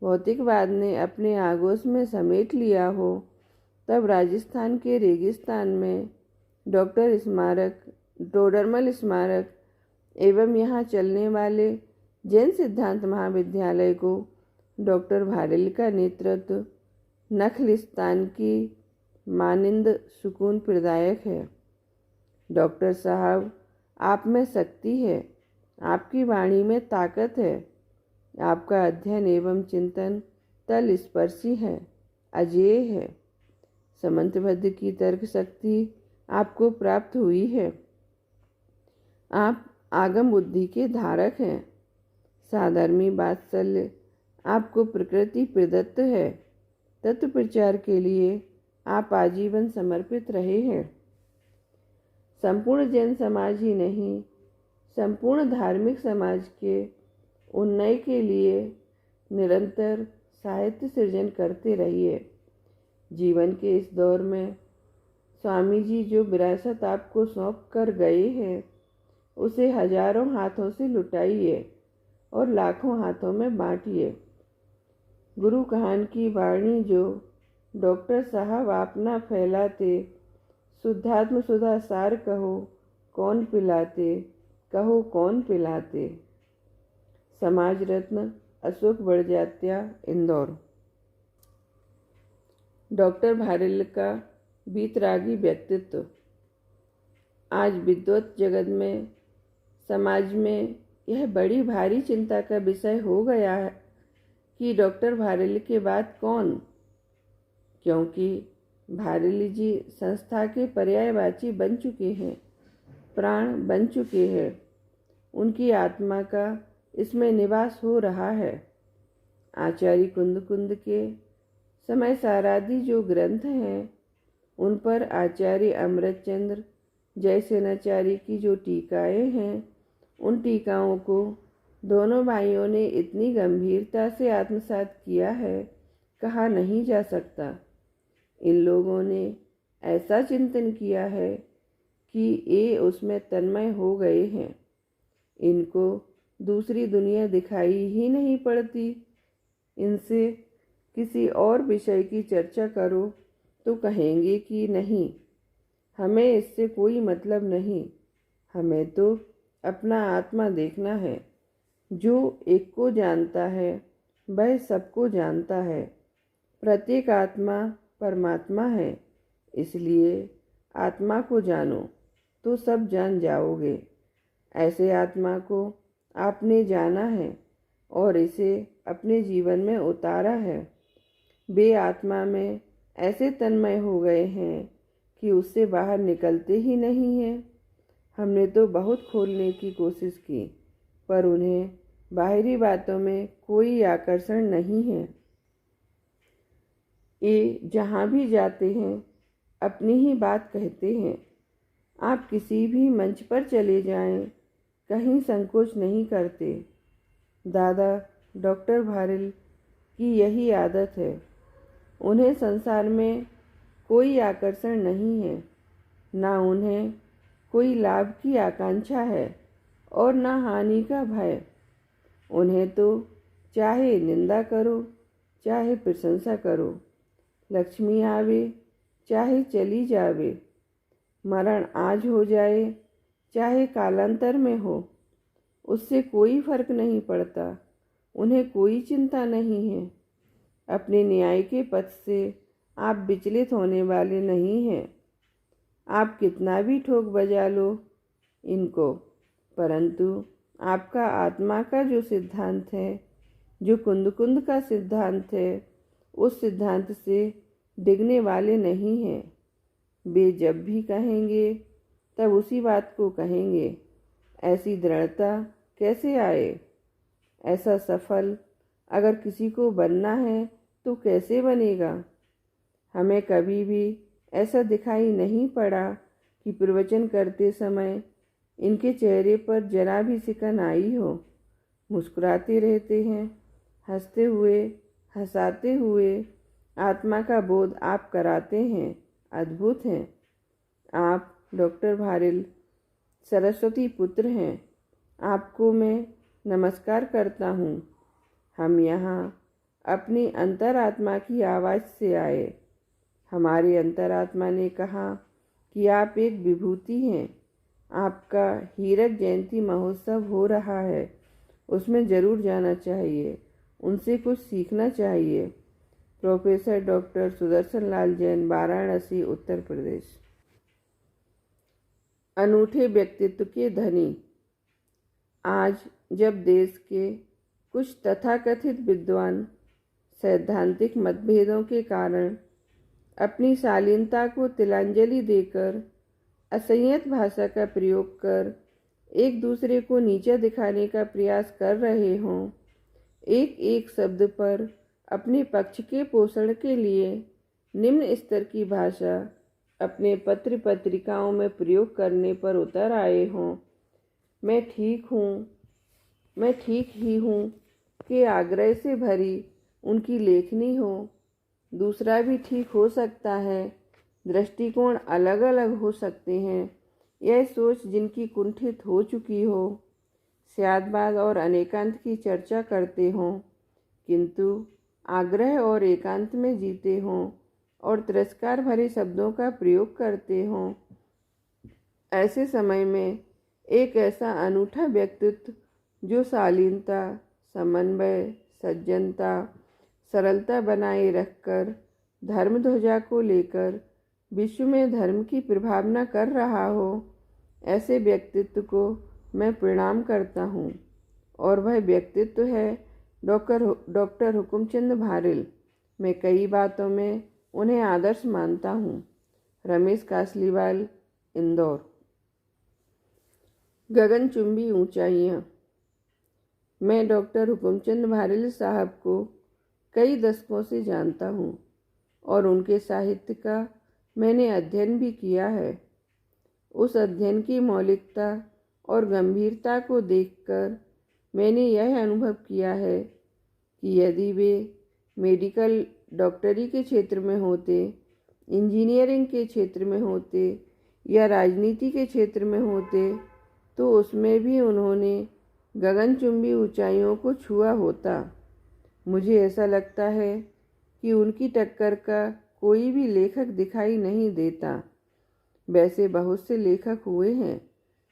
भौतिकवाद ने अपने आगोश में समेट लिया हो, तब राजस्थान के रेगिस्तान में डॉक्टर स्मारक, टोडरमल स्मारक एवं यहाँ चलने वाले जैन सिद्धांत महाविद्यालय को डॉक्टर भारेल का नेतृत्व नखलिस्तान की मानिंद सुकून प्रदायक है। डॉक्टर साहब, आप में शक्ति है, आपकी वाणी में ताकत है, आपका अध्ययन एवं चिंतन तल स्पर्शी है, अजेय है। समंतबद्ध की तर्क शक्ति आपको प्राप्त हुई है। आप आगम बुद्धि के धारक हैं। साधर्मी वात्सल्य आपको प्रकृति प्रदत्त है। तत्व प्रचार के लिए आप आजीवन समर्पित रहे हैं। संपूर्ण जैन समाज ही नहीं, संपूर्ण धार्मिक समाज के उन्नय के लिए निरंतर साहित्य सृजन करते रहिए। जीवन के इस दौर में स्वामी जी जो विरासत आपको सौंप कर गए हैं, उसे हजारों हाथों से लुटाइए और लाखों हाथों में बांटिए। गुरु कहान की वाणी जो डॉक्टर साहब आप ना फैलाते, शुद्धात्म सुधा सार कहो कौन पिलाते, कहो कौन पिलाते। समाज रत्न अशोक बड़जात्या, इंदौर। डॉक्टर भारेल का बीतरागी व्यक्तित्व आज विद्वत जगत में, समाज में यह बड़ी भारी चिंता का विषय हो गया है कि डॉक्टर भारेल के बाद कौन, क्योंकि भारेल जी संस्था के पर्यायवाची बन चुके हैं, प्राण बन चुके हैं। उनकी आत्मा का इसमें निवास हो रहा है। आचार्य कुंद के समय सारादि जो ग्रंथ हैं, उन पर आचार्य अमृतचंद्र जयसेनाचार्य की जो टीकाएँ हैं, उन टीकाओं को दोनों भाइयों ने इतनी गंभीरता से आत्मसात किया है, कहा नहीं जा सकता। इन लोगों ने ऐसा चिंतन किया है कि ये उसमें तन्मय हो गए हैं। इनको दूसरी दुनिया दिखाई ही नहीं पड़ती। इनसे किसी और विषय की चर्चा करो तो कहेंगे कि नहीं, हमें इससे कोई मतलब नहीं, हमें तो अपना आत्मा देखना है। जो एक को जानता है वह सबको जानता है। प्रत्येक आत्मा परमात्मा है, इसलिए आत्मा को जानो तो सब जान जाओगे। ऐसे आत्मा को आपने जाना है और इसे अपने जीवन में उतारा है। वे आत्मा में ऐसे तन्मय हो गए हैं कि उससे बाहर निकलते ही नहीं हैं। हमने तो बहुत खोलने की कोशिश की, पर उन्हें बाहरी बातों में कोई आकर्षण नहीं है। ये जहाँ भी जाते हैं अपनी ही बात कहते हैं। आप किसी भी मंच पर चले जाएं, कहीं संकोच नहीं करते। दादा डॉक्टर भारिल की यही आदत है। उन्हें संसार में कोई आकर्षण नहीं है, ना उन्हें कोई लाभ की आकांक्षा है और ना हानि का भय। उन्हें तो चाहे निंदा करो चाहे प्रशंसा करो, लक्ष्मी आवे चाहे चली जावे, मरण आज हो जाए चाहे कालांतर में हो, उससे कोई फर्क नहीं पड़ता। उन्हें कोई चिंता नहीं है। अपने न्याय के पथ से आप विचलित होने वाले नहीं हैं। आप कितना भी ठोक बजा लो इनको, परंतु आपका आत्मा का जो सिद्धांत है, जो कुंद कुंद का सिद्धांत है, उस सिद्धांत से डिगने वाले नहीं हैं। वे जब भी कहेंगे तब उसी बात को कहेंगे। ऐसी दृढ़ता कैसे आए? ऐसा सफल अगर किसी को बनना है तो कैसे बनेगा? हमें कभी भी ऐसा दिखाई नहीं पड़ा कि प्रवचन करते समय इनके चेहरे पर जरा भी सिकन आई हो। मुस्कुराते रहते हैं, हंसते हुए हंसाते हुए आत्मा का बोध आप कराते हैं। अद्भुत हैं। आप डॉक्टर भारिल सरस्वती पुत्र हैं। आपको मैं नमस्कार करता हूँ। हम यहाँ अपनी अंतरात्मा की आवाज़ से आए। हमारी अंतरात्मा ने कहा कि आप एक विभूति हैं। आपका हीरक जयंती महोत्सव हो रहा है, उसमें ज़रूर जाना चाहिए, उनसे कुछ सीखना चाहिए। Professor doctor Sudarshan Lal Jain, Varanasi, Uttar Pradesh. अनूठे व्यक्तित्व के धनी। आज जब देश के कुछ तथाकथित विद्वान सैद्धांतिक मतभेदों के कारण अपनी शालीनता को तिलांजलि देकर असंयत भाषा का प्रयोग कर एक दूसरे को नीचा दिखाने का प्रयास कर रहे हों, एक एक शब्द पर अपने पक्ष के पोषण के लिए निम्न स्तर की भाषा अपने पत्र पत्रिकाओं में प्रयोग करने पर उतर आए हों, मैं ठीक ही हूँ कि आग्रह से भरी उनकी लेखनी हो। दूसरा भी ठीक हो सकता है। दृष्टिकोण अलग अलग हो सकते हैं। यह सोच जिनकी कुंठित हो चुकी हो, स्यादबाद और अनेकांत की चर्चा करते हों, किंतु आग्रह और एकांत में जीते हों और तिरस्कार भरे शब्दों का प्रयोग करते हों, ऐसे समय में एक ऐसा अनूठा व्यक्तित्व जो शालीनता, समन्वय, सज्जनता, सरलता बनाए रखकर धर्म ध्वजा को लेकर विश्व में धर्म की प्रभावना कर रहा हो, ऐसे व्यक्तित्व को मैं प्रणाम करता हूँ। और वह व्यक्तित्व है डॉक्टर हुकुमचंद भारिल। मैं कई बातों में उन्हें आदर्श मानता हूँ। रमेश कासलीवाल, इंदौर। गगनचुंबी ऊंचाइयाँ। मैं डॉक्टर हुकुमचंद भारिल साहब को कई दशकों से जानता हूँ और उनके साहित्य का मैंने अध्ययन भी किया है। उस अध्ययन की मौलिकता और गंभीरता को देखकर मैंने यह अनुभव किया है कि यदि वे मेडिकल डॉक्टरी के क्षेत्र में होते, इंजीनियरिंग के क्षेत्र में होते या राजनीति के क्षेत्र में होते, तो उसमें भी उन्होंने गगनचुंबी ऊंचाइयों को छुआ होता। मुझे ऐसा लगता है कि उनकी टक्कर का कोई भी लेखक दिखाई नहीं देता। वैसे बहुत से लेखक हुए हैं,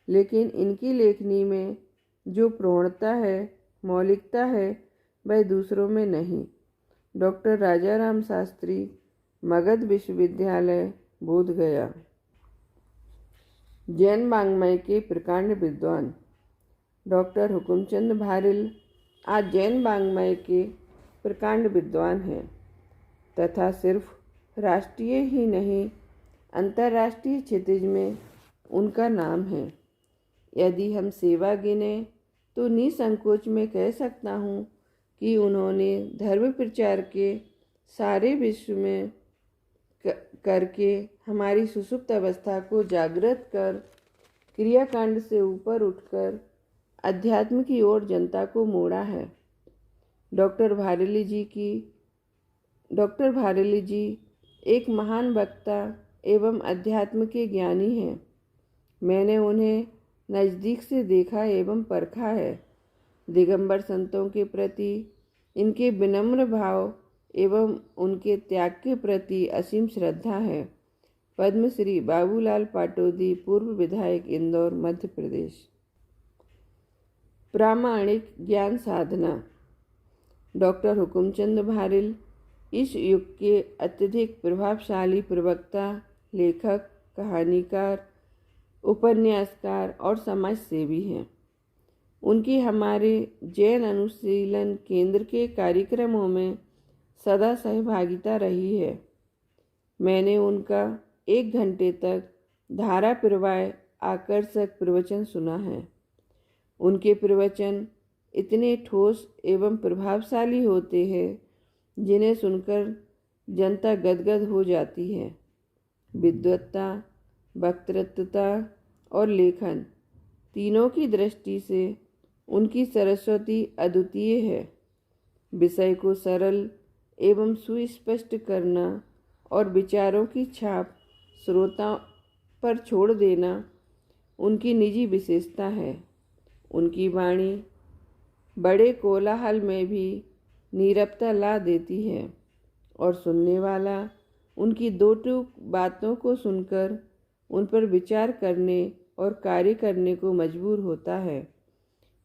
लेकिन इनकी लेखनी में जो प्रौढ़ता है, मौलिकता है, वह दूसरों में नहीं। डॉक्टर राजाराम शास्त्री, मगध विश्वविद्यालय, बोधगया। जैन वाङ्मय के प्रकांड विद्वान। डॉक्टर हुकुमचंद भारिल आज जैन वाङ्मय के प्रकांड विद्वान हैं तथा सिर्फ राष्ट्रीय ही नहीं अंतर्राष्ट्रीय क्षितिज में उनका नाम है। यदि हम सेवा गिने तो निसंकोच में कह सकता हूँ कि उन्होंने धर्म प्रचार के सारे विश्व में करके हमारी सुषुप्त अवस्था को जागृत कर क्रियाकांड से ऊपर उठकर अध्यात्म की ओर जनता को मोड़ा है। डॉक्टर भारेली जी एक महान वक्ता एवं अध्यात्म के ज्ञानी हैं। मैंने उन्हें नज़दीक से देखा एवं परखा है। दिगंबर संतों के प्रति इनके विनम्र भाव एवं उनके त्याग के प्रति असीम श्रद्धा है। पद्मश्री बाबूलाल पाटोदी, पूर्व विधायक, इंदौर, मध्य प्रदेश। प्रामाणिक ज्ञान साधना। डॉक्टर हुकुमचंद भारिल इस युग के अत्यधिक प्रभावशाली प्रवक्ता, लेखक, कहानीकार, उपन्यासकार और समाज सेवी हैं। उनकी हमारे जैन अनुशीलन केंद्र के कार्यक्रमों में सदा सहभागिता रही है। मैंने उनका 1 घंटे तक धारा प्रवाह आकर्षक प्रवचन सुना है। उनके प्रवचन इतने ठोस एवं प्रभावशाली होते हैं जिन्हें सुनकर जनता गदगद हो जाती है। विद्वत्ता, वक्तृत्वता और लेखन तीनों की दृष्टि से उनकी सरस्वती अद्वितीय है। विषय को सरल एवं सुस्पष्ट करना और विचारों की छाप श्रोता पर छोड़ देना उनकी निजी विशेषता है। उनकी वाणी बड़े कोलाहल में भी नीरवता ला देती है और सुनने वाला उनकी दो टूक बातों को सुनकर उन पर विचार करने और कार्य करने को मजबूर होता है।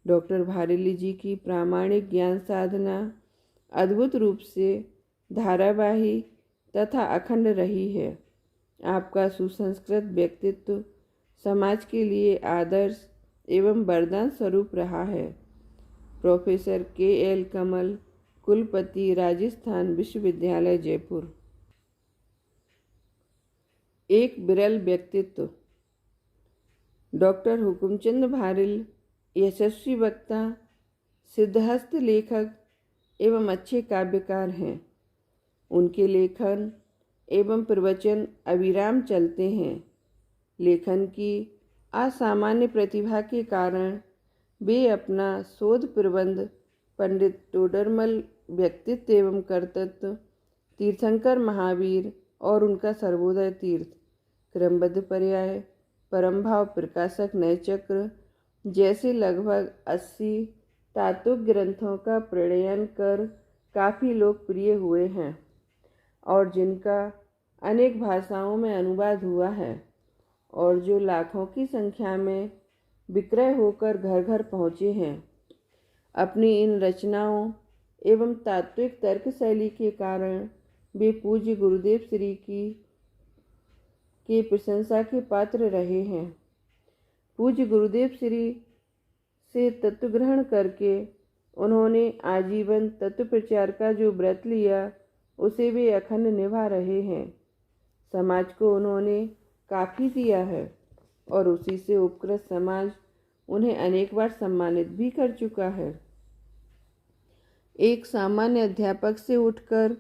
डॉक्टर भारेली जी की प्रामाणिक ज्ञान साधना अद्भुत रूप से धारावाही तथा अखंड रही है। आपका सुसंस्कृत व्यक्तित्व समाज के लिए आदर्श एवं वरदान स्वरूप रहा है। प्रोफेसर KL कमल, कुलपति, राजस्थान विश्वविद्यालय, जयपुर। एक विरल व्यक्तित्व। डॉक्टर हुकुमचंद भारिल यशस्वी वक्ता, सिद्धहस्त लेखक एवं अच्छे काव्यकार हैं। उनके लेखन एवं प्रवचन अविराम चलते हैं। लेखन की असामान्य प्रतिभा के कारण वे अपना शोध प्रबंध पंडित टोडरमल व्यक्तित्व एवं कर्तृत्व, तीर्थंकर महावीर और उनका सर्वोदय तीर्थ, क्रमबद्ध पर्याय, परमभाव, प्रकाशक, नयचक्र जैसे लगभग 80 तात्विक ग्रंथों का प्रणयन कर काफ़ी लोकप्रिय हुए हैं और जिनका अनेक भाषाओं में अनुवाद हुआ है और जो लाखों की संख्या में विक्रय होकर घर घर पहुँचे हैं। अपनी इन रचनाओं एवं तात्विक तर्क शैली के कारण वे पूज्य गुरुदेव श्री की प्रशंसा के पात्र रहे हैं। पूज्य गुरुदेव श्री से तत्व ग्रहण करके उन्होंने आजीवन तत्व प्रचार का जो व्रत लिया उसे वे अखंड निभा रहे हैं। समाज को उन्होंने काफ़ी दिया है और उसी से उपकृत समाज उन्हें अनेक बार सम्मानित भी कर चुका है। एक सामान्य अध्यापक से उठकर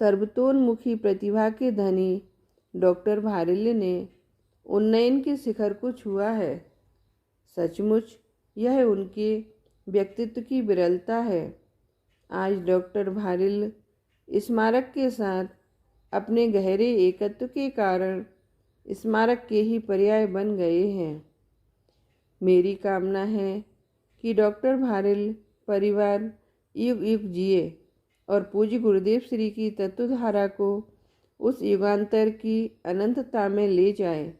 सर्वतोन्मुखी प्रतिभा के धनी डॉक्टर भारिल ने उन्नयन के शिखर को छुआ है। सचमुच यह उनके व्यक्तित्व की विरलता है। आज डॉक्टर भारिल स्मारक के साथ अपने गहरे एकत्व के कारण स्मारक के ही पर्याय बन गए हैं। मेरी कामना है कि डॉक्टर भारिल परिवार युग युग जिए और पूज्य गुरुदेव श्री की तत्वधारा को उस युगांतर की अनंतता में ले जाए,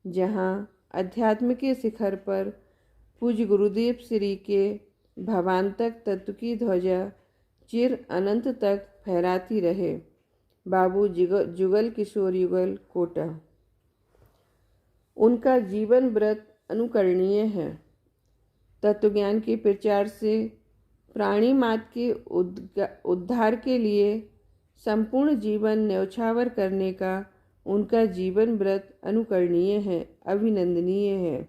जहाँ अध्यात्म के शिखर पर पूज्य गुरुदेव श्री के भावांतक तत्व की ध्वजा चिर अनंत तक फहराती रहे। बाबू जुगल किशोर युगल, कोटा। उनका जीवन व्रत अनुकरणीय है। तत्वज्ञान के प्रचार से प्राणी मात्र के उद्धार के लिए संपूर्ण जीवन न्यौछावर करने का उनका जीवन व्रत अनुकरणीय है, अभिनंदनीय है।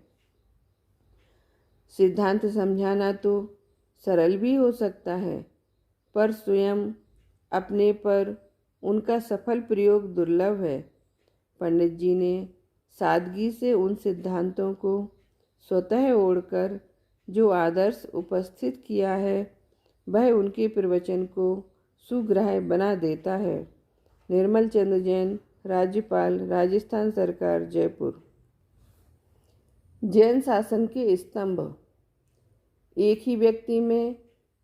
सिद्धांत समझाना तो सरल भी हो सकता है, पर स्वयं अपने पर उनका सफल प्रयोग दुर्लभ है। पंडित जी ने सादगी से उन सिद्धांतों को स्वतः ओढ़कर जो आदर्श उपस्थित किया है, वह उनके प्रवचन को सुग्राह्य बना देता है। निर्मल चंद्र जैन, राज्यपाल, राजस्थान सरकार, जयपुर। जैन शासन के स्तंभ। एक ही व्यक्ति में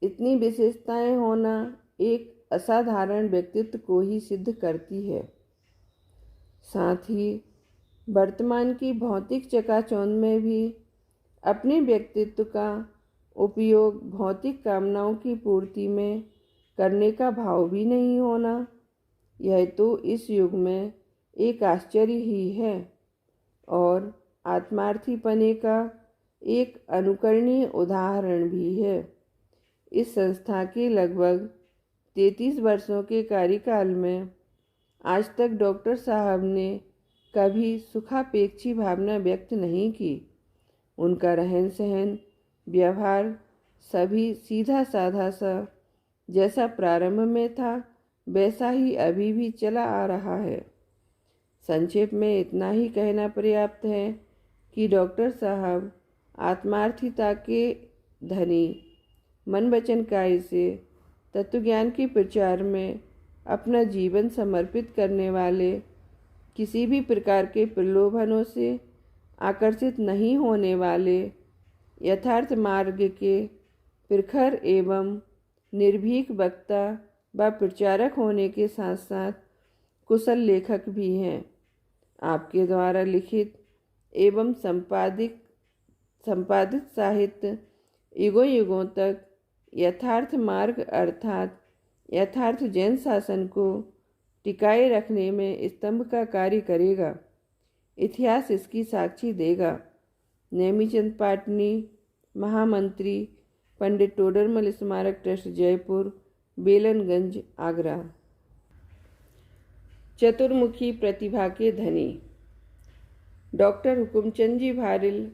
इतनी विशेषताएं होना एक असाधारण व्यक्तित्व को ही सिद्ध करती है। साथ ही वर्तमान की भौतिक चकाचौंध में भी अपने व्यक्तित्व का उपयोग भौतिक कामनाओं की पूर्ति में करने का भाव भी नहीं होना, यह तो इस युग में एक आश्चर्य ही है और आत्मार्थीपने का एक अनुकरणीय उदाहरण भी है। इस संस्था के लगभग 33 वर्षों के कार्यकाल में आज तक डॉक्टर साहब ने कभी सुखापेक्षी भावना व्यक्त नहीं की। उनका रहन सहन, व्यवहार सभी सीधा साधा सा जैसा प्रारंभ में था वैसा ही अभी भी चला आ रहा है। संक्षेप में इतना ही कहना पर्याप्त है कि डॉक्टर साहब आत्मार्थिता के धनी, मन वचन काया से तत्वज्ञान के प्रचार में अपना जीवन समर्पित करने वाले, किसी भी प्रकार के प्रलोभनों से आकर्षित नहीं होने वाले, यथार्थ मार्ग के प्रखर एवं निर्भीक वक्ता व प्रचारक होने के साथ साथ कुशल लेखक भी हैं। आपके द्वारा लिखित एवं संपादित साहित्य युगों युगों तक यथार्थ मार्ग अर्थात यथार्थ जैन शासन को टिकाए रखने में स्तंभ का कार्य करेगा। इतिहास इसकी साक्षी देगा। नेमीचंद पाटनी, महामंत्री, पंडित टोडरमल स्मारक ट्रस्ट, जयपुर, बेलनगंज, आगरा। चतुर्मुखी प्रतिभा के धनी डॉक्टर हुकुमचंद जी भारिल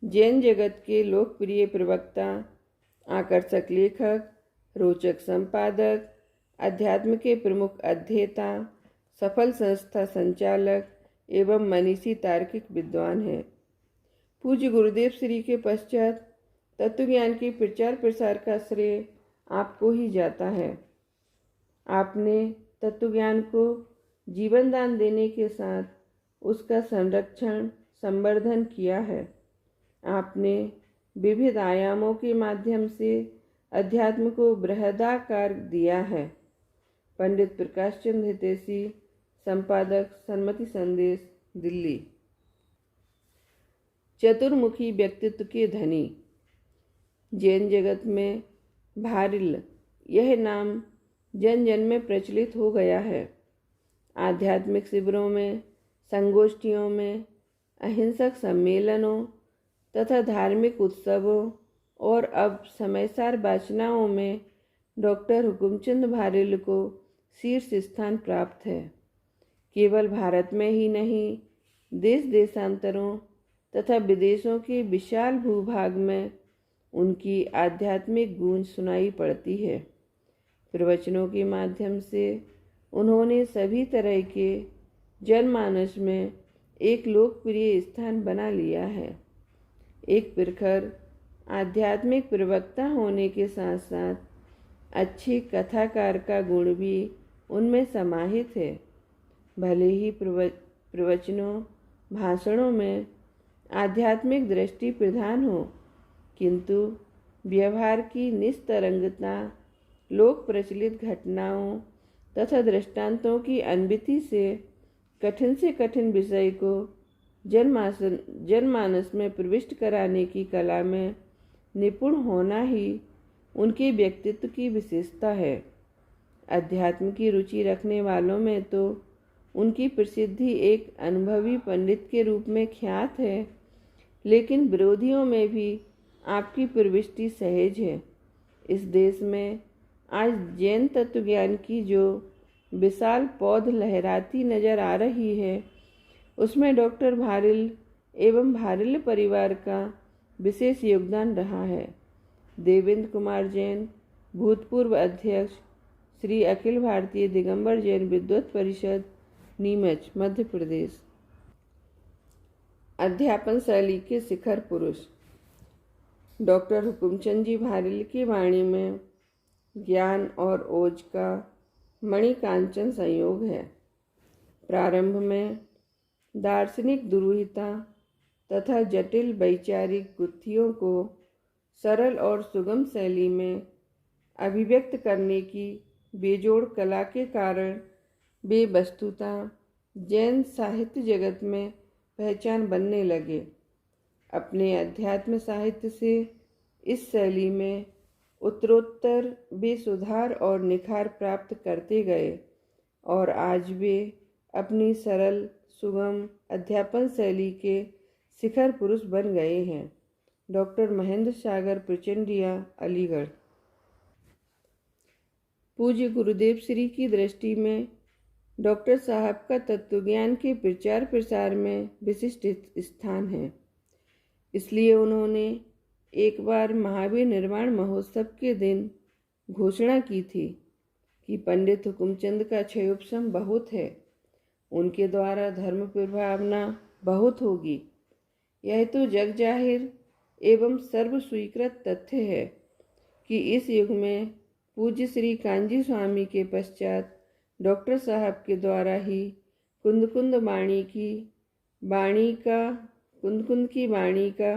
जैन जगत के लोकप्रिय प्रवक्ता, आकर्षक लेखक, रोचक संपादक, अध्यात्म के प्रमुख अध्येता, सफल संस्था संचालक एवं मनीषी तार्किक विद्वान हैं। पूज्य गुरुदेव श्री के पश्चात तत्वज्ञान के प्रचार प्रसार का श्रेय आपको ही जाता है। आपने तत्वज्ञान को जीवन दान देने के साथ उसका संरक्षण संवर्धन किया है। आपने विविध आयामों के माध्यम से अध्यात्म को बृहदाकार दिया है। पंडित प्रकाश चंद्र हितैषी, संपादक, सन्मति संदेश, दिल्ली। चतुर्मुखी व्यक्तित्व के धनी जैन जगत में भारिल यह नाम जन जन में प्रचलित हो गया है। आध्यात्मिक शिविरों में, संगोष्ठियों में, अहिंसक सम्मेलनों तथा धार्मिक उत्सवों और अब समयसार वाचनाओं में डॉक्टर हुकुमचंद भारिल को शीर्ष स्थान प्राप्त है। केवल भारत में ही नहीं, देश देशांतरों तथा विदेशों के विशाल भूभाग में उनकी आध्यात्मिक गूंज सुनाई पड़ती है। प्रवचनों के माध्यम से उन्होंने सभी तरह के जनमानस में एक लोकप्रिय स्थान बना लिया है। एक प्रखर आध्यात्मिक प्रवक्ता होने के साथ साथ अच्छी कथाकार का गुण भी उनमें समाहित है। भले ही प्रवचनों, भाषणों में आध्यात्मिक दृष्टि प्रधान हो, किंतु व्यवहार की निस्तरंगता, लोक प्रचलित घटनाओं तथा दृष्टांतों की अनबिती से कठिन विषय को जनमानस में प्रविष्ट कराने की कला में निपुण होना ही उनके व्यक्तित्व की विशेषता है। अध्यात्म की रुचि रखने वालों में तो उनकी प्रसिद्धि एक अनुभवी पंडित के रूप में ख्यात है, लेकिन विरोधियों में भी आपकी प्रविष्टि सहज है। इस देश में आज जैन तत्वज्ञान की जो विशाल पौध लहराती नजर आ रही है, उसमें डॉक्टर भारिल एवं भारिल परिवार का विशेष योगदान रहा है। देवेंद्र कुमार जैन, भूतपूर्व अध्यक्ष, श्री अखिल भारतीय दिगंबर जैन विद्वत परिषद, नीमच, मध्य प्रदेश। अध्यापन शैली के शिखर पुरुष डॉक्टर हुकुमचंद जी भारिल की वाणी में ज्ञान और ओज का मणिकांचन संयोग है। प्रारंभ में दार्शनिक दुरूहिता तथा जटिल वैचारिक गुत्थियों को सरल और सुगम शैली में अभिव्यक्त करने की बेजोड़ कला के कारण वे वस्तुतः जैन साहित्य जगत में पहचान बनने लगे। अपने अध्यात्म साहित्य से इस शैली में उत्तरोत्तर वे सुधार और निखार प्राप्त करते गए और आज वे अपनी सरल सुगम अध्यापन शैली के शिखर पुरुष बन गए हैं। डॉक्टर महेंद्र सागर प्रचंडिया, अलीगढ़। पूज्य गुरुदेव श्री की दृष्टि में डॉक्टर साहब का तत्वज्ञान के प्रचार प्रसार में विशिष्ट स्थान है। इसलिए उन्होंने एक बार महावीर निर्वाण महोत्सव के दिन घोषणा की थी कि पंडित हुकुमचंद का क्षयोपशम बहुत है, उनके द्वारा धर्म प्रभावना बहुत होगी। यह तो जग जाहिर एवं सर्व स्वीकृत तथ्य है कि इस युग में पूज्य श्री कांजी स्वामी के पश्चात डॉक्टर साहब के द्वारा ही कुंद की वाणी का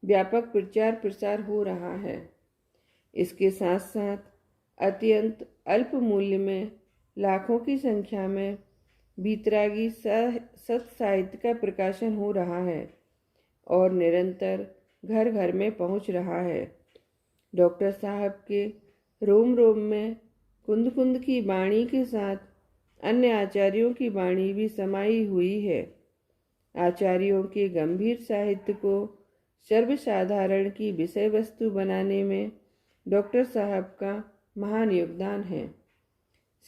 व्यापक प्रचार प्रसार हो रहा है। इसके साथ साथ अत्यंत अल्प मूल्य में लाखों की संख्या में बीतरागी सत साहित्य का प्रकाशन हो रहा है और निरंतर घर घर में पहुंच रहा है। डॉक्टर साहब के रोम रोम में कुंद की वाणी के साथ अन्य आचार्यों की वाणी भी समाई हुई है। आचार्यों के गंभीर साहित्य को सर्वसाधारण की विषय वस्तु बनाने में डॉक्टर साहब का महान योगदान है।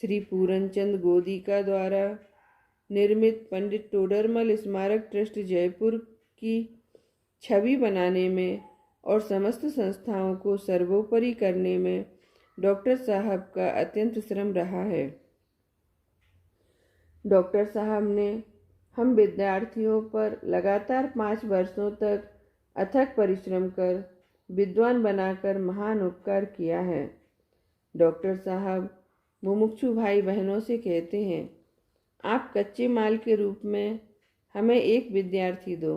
श्री पूरनचंद गोदिका द्वारा निर्मित पंडित टोडरमल स्मारक ट्रस्ट जयपुर की छवि बनाने में और समस्त संस्थाओं को सर्वोपरि करने में डॉक्टर साहब का अत्यंत श्रम रहा है। डॉक्टर साहब ने हम विद्यार्थियों पर लगातार 5 वर्षों तक अथक परिश्रम कर विद्वान बनाकर महान उपकार किया है। डॉक्टर साहब मुमुक्षु भाई बहनों से कहते हैं, आप कच्चे माल के रूप में हमें एक विद्यार्थी दो,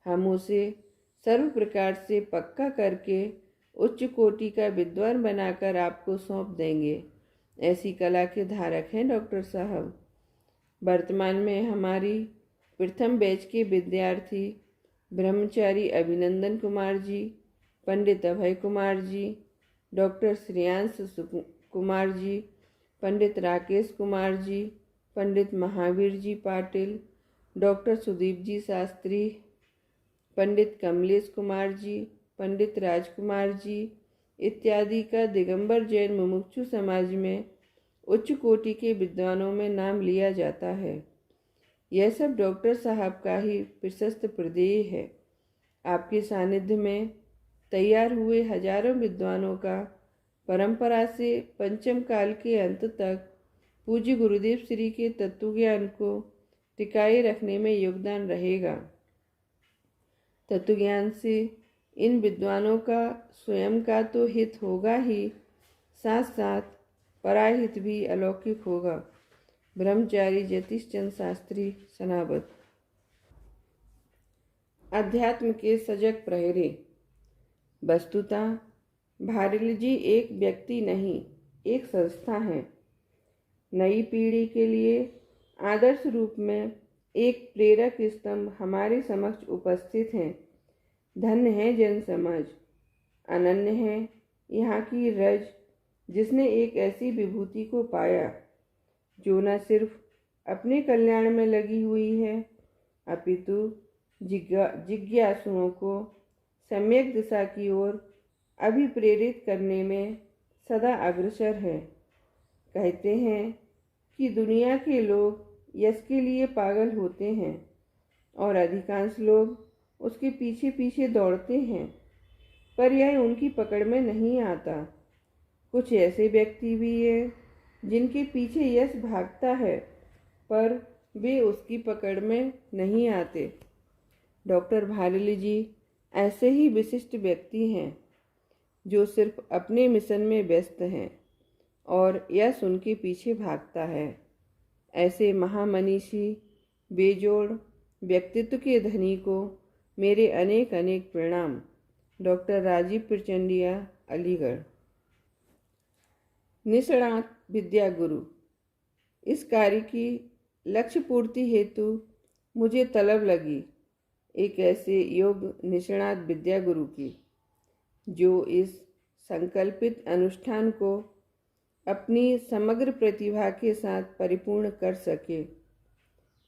हम उसे सर्व प्रकार से पक्का करके उच्च कोटि का विद्वान बनाकर आपको सौंप देंगे। ऐसी कला के धारक हैं डॉक्टर साहब। वर्तमान में हमारी प्रथम बैच के विद्यार्थी ब्रह्मचारी अभिनंदन कुमार जी, पंडित अभय कुमार जी, डॉक्टर श्रेयांश कुमार जी, पंडित राकेश कुमार जी, पंडित महावीर जी पाटिल, डॉक्टर सुदीप जी शास्त्री, पंडित कमलेश कुमार जी, पंडित राजकुमार जी इत्यादि का दिगंबर जैन मुमुक्षु समाज में उच्च कोटि के विद्वानों में नाम लिया जाता है। यह सब डॉक्टर साहब का ही प्रशस्त प्रदेय है। आपके सानिध्य में तैयार हुए हजारों विद्वानों का परंपरा से पंचम काल के अंत तक पूज्य गुरुदेव श्री के तत्वज्ञान को टिकाए रखने में योगदान रहेगा। तत्वज्ञान से इन विद्वानों का स्वयं का तो हित होगा ही, साथ साथ पराहित भी अलौकिक होगा। ब्रह्मचारी जतीश चंद्र शास्त्री, सनावद। अध्यात्म के सजग प्रहरी। वस्तुतः भारिल जी एक व्यक्ति नहीं, एक संस्था है। नई पीढ़ी के लिए आदर्श रूप में एक प्रेरक स्तंभ हमारे समक्ष उपस्थित हैं। धन्य है जन समाज, अनन्य है यहाँ की रज, जिसने एक ऐसी विभूति को पाया जो न सिर्फ अपने कल्याण में लगी हुई है, अपितु जिज्ञासुओं को सम्यक दिशा की ओर अभिप्रेरित करने में सदा अग्रसर है। कहते हैं कि दुनिया के लोग यश के लिए पागल होते हैं और अधिकांश लोग उसके पीछे पीछे दौड़ते हैं, पर यह उनकी पकड़ में नहीं आता। कुछ ऐसे व्यक्ति भी हैं जिनके पीछे यश भागता है, पर वे उसकी पकड़ में नहीं आते। डॉक्टर भारिल जी ऐसे ही विशिष्ट व्यक्ति हैं जो सिर्फ अपने मिशन में व्यस्त हैं और यश उनके पीछे भागता है। ऐसे महामनीषी बेजोड़ व्यक्तित्व के धनी को मेरे अनेक अनेक प्रणाम। डॉक्टर राजीव प्रचंडिया, अलीगढ़। निष्णात विद्या गुरु। इस कार्य की लक्ष्य पूर्ति हेतु मुझे तलब लगी एक ऐसे योग निष्णात विद्या गुरु की जो इस संकल्पित अनुष्ठान को अपनी समग्र प्रतिभा के साथ परिपूर्ण कर सके।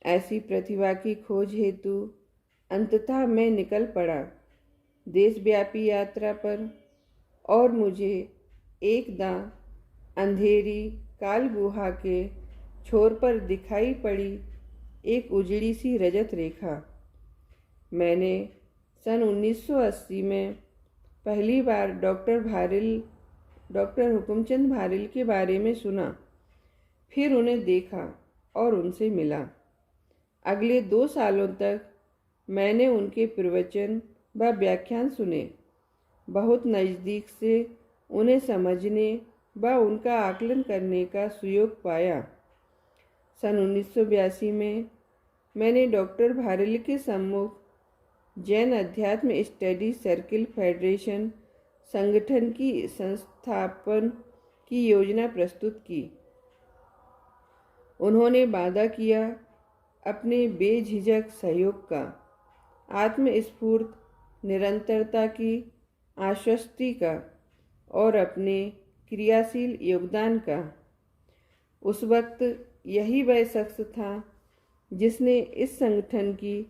ऐसी प्रतिभा की खोज हेतु अंततः मैं निकल पड़ा देशव्यापी यात्रा पर, और मुझे एकदा अंधेरी काल गुहा के छोर पर दिखाई पड़ी एक उजड़ी सी रजत रेखा। मैंने सन 1980 में पहली बार डॉक्टर हुकुमचंद भारिल के बारे में सुना, फिर उन्हें देखा और उनसे मिला। अगले 2 सालों तक मैंने उनके प्रवचन व व्याख्यान सुने, बहुत नज़दीक से उन्हें समझने व उनका आकलन करने का सुयोग पाया। सन 1982 में मैंने डॉक्टर भारिल के सम्मुख जैन अध्यात्म स्टडी सर्किल फेडरेशन संगठन की संस्थापन की योजना प्रस्तुत की। उन्होंने वादा किया अपने बेझिझक सहयोग का, आत्मस्फूर्त निरंतरता की आश्वस्ति का और अपने क्रियाशील योगदान का। उस वक्त यही वह शख्स था जिसने इस संगठन की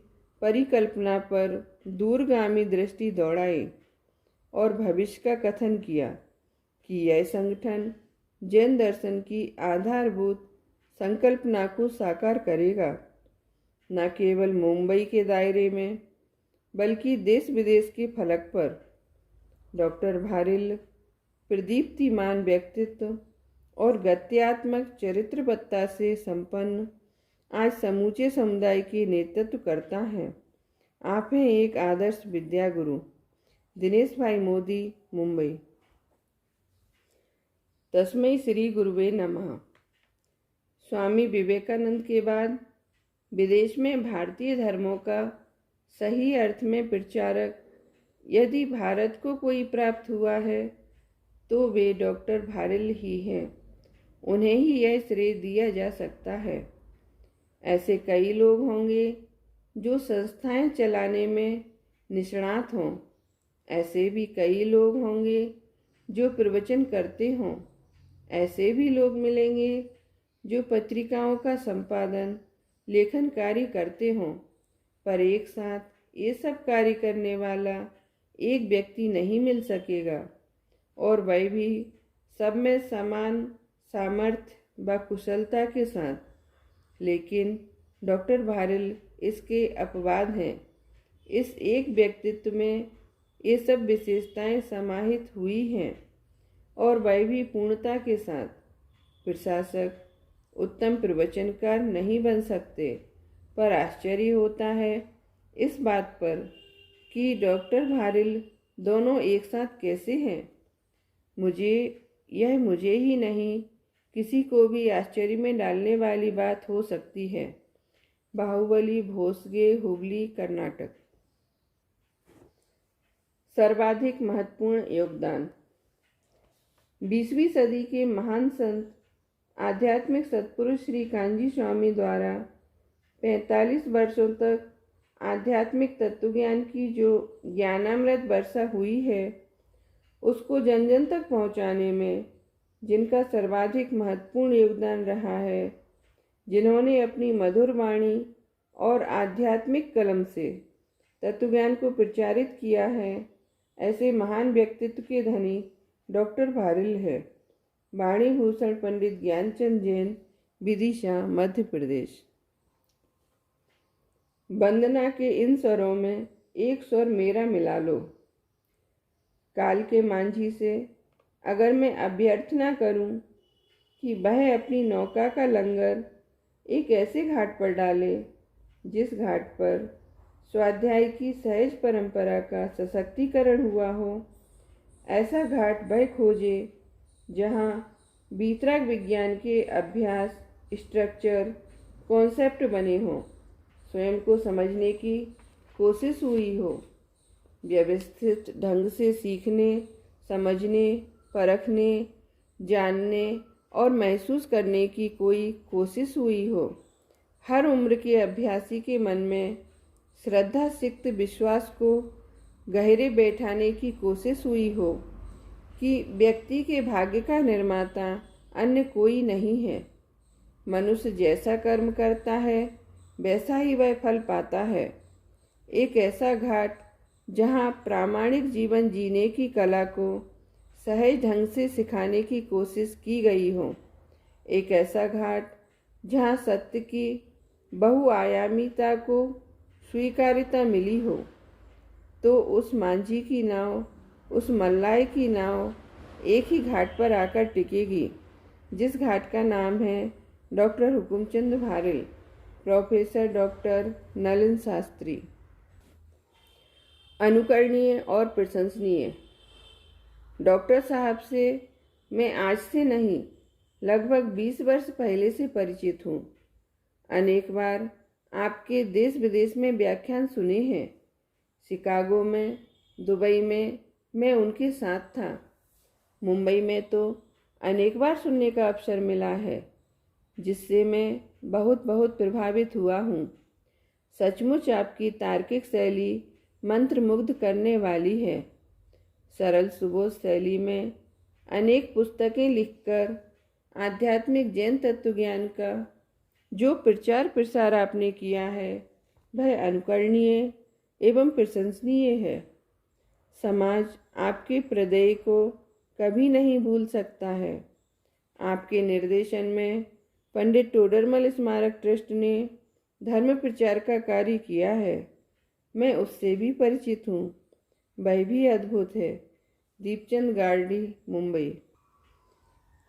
परिकल्पना पर दूरगामी दृष्टि दौड़ाई और भविष्य का कथन किया कि यह संगठन जैन दर्शन की आधारभूत संकल्पना को साकार करेगा, न केवल मुंबई के दायरे में बल्कि देश विदेश के फलक पर। डॉक्टर भारिल प्रदीप्तिमान व्यक्तित्व और गत्यात्मक चरित्रवत्ता से संपन्न आज समूचे समुदाय की नेतृत्व करता है। आप हैं एक आदर्श विद्या गुरु। दिनेश भाई मोदी, मुंबई। तस्मै श्री गुरुवे नमः। स्वामी विवेकानंद के बाद विदेश में भारतीय धर्मों का सही अर्थ में प्रचारक यदि भारत को कोई प्राप्त हुआ है तो वे डॉक्टर भारिल ही हैं। उन्हें ही यह श्रेय दिया जा सकता है। ऐसे कई लोग होंगे जो संस्थाएं चलाने में निष्णात हों, ऐसे भी कई लोग होंगे जो प्रवचन करते हों, ऐसे भी लोग मिलेंगे जो पत्रिकाओं का संपादन लेखन कार्य करते हों, पर एक साथ ये सब कार्य करने वाला एक व्यक्ति नहीं मिल सकेगा, और वह भी सब में समान सामर्थ्य व कुशलता के साथ। लेकिन डॉक्टर भारिल इसके अपवाद हैं। इस एक व्यक्तित्व में ये सब विशेषताएं समाहित हुई हैं, और वह भी पूर्णता के साथ। प्रशासक उत्तम प्रवचनकार नहीं बन सकते, पर आश्चर्य होता है इस बात पर कि डॉक्टर भारिल दोनों एक साथ कैसे हैं। मुझे ही नहीं, किसी को भी आश्चर्य में डालने वाली बात हो सकती है। बाहुबली, भोसले, हुबली, कर्नाटक। सर्वाधिक महत्वपूर्ण योगदान। 20वीं सदी के महान संत आध्यात्मिक सत्पुरुष श्री कांजी स्वामी द्वारा 45 वर्षों तक आध्यात्मिक तत्वज्ञान की जो ज्ञानामृत वर्षा हुई है, उसको जन जन तक पहुंचाने में जिनका सर्वाधिक महत्वपूर्ण योगदान रहा है, जिन्होंने अपनी मधुर वाणी और आध्यात्मिक कलम से तत्वज्ञान को प्रचारित किया है, ऐसे महान व्यक्तित्व के धनी डॉक्टर भारिल है। वाणी भूषण पंडित ज्ञानचंद जैन, विदिशा, मध्य प्रदेश। वंदना के इन स्वरों में एक स्वर मेरा मिला लो। काल के मांझी से अगर मैं अभ्यर्थना करूं कि वह अपनी नौका का लंगर एक ऐसे घाट पर डाले जिस घाट पर स्वाध्याय की सहज परंपरा का सशक्तिकरण हुआ हो, ऐसा घाट वह खोजे जहाँ वीतराग विज्ञान के अभ्यास, स्ट्रक्चर, कॉन्सेप्ट बने हों, स्वयं को समझने की कोशिश हुई हो, व्यवस्थित ढंग से सीखने, समझने, परखने, जानने और महसूस करने की कोई कोशिश हुई हो। हर उम्र के अभ्यासी के मन में श्रद्धा सिक्त विश्वास को गहरे बैठाने की कोशिश हुई हो कि व्यक्ति के भाग्य का निर्माता अन्य कोई नहीं है। मनुष्य जैसा कर्म करता है वैसा ही वह फल पाता है। एक ऐसा घाट जहाँ प्रामाणिक जीवन जीने की कला को सहज ढंग से सिखाने की कोशिश की गई हो। एक ऐसा घाट जहाँ सत्य की बहुआयामीता को स्वीकार्यता मिली हो। तो उस मांझी की नाव, उस मल्लाय की नाव एक ही घाट पर आकर टिकेगी, जिस घाट का नाम है doctor Hukumchand Bharill, professor doctor Nalin Shastri. अनुकरणीय और प्रशंसनीय। डॉक्टर साहब से मैं आज से नहीं, लगभग 20 वर्ष पहले से परिचित हूँ। अनेक बार आपके देश विदेश में व्याख्यान सुने हैं। शिकागो में, दुबई में मैं उनके साथ था। मुंबई में तो अनेक बार सुनने का अवसर मिला है, जिससे मैं बहुत बहुत प्रभावित हुआ हूँ। सचमुच आपकी तार्किक शैली मंत्रमुग्ध करने वाली है। सरल सुबोध शैली में अनेक पुस्तकें लिखकर आध्यात्मिक जैन तत्वज्ञान का जो प्रचार प्रसार आपने किया है वह अनुकरणीय एवं प्रशंसनीय है। समाज आपके प्रदय को कभी नहीं भूल सकता है। आपके निर्देशन में पंडित टोडरमल स्मारक ट्रस्ट ने धर्म प्रचार का कार्य किया है। मैं उससे भी परिचित हूँ, वह भी अद्भुत है। दीपचंद गार्डी, मुंबई।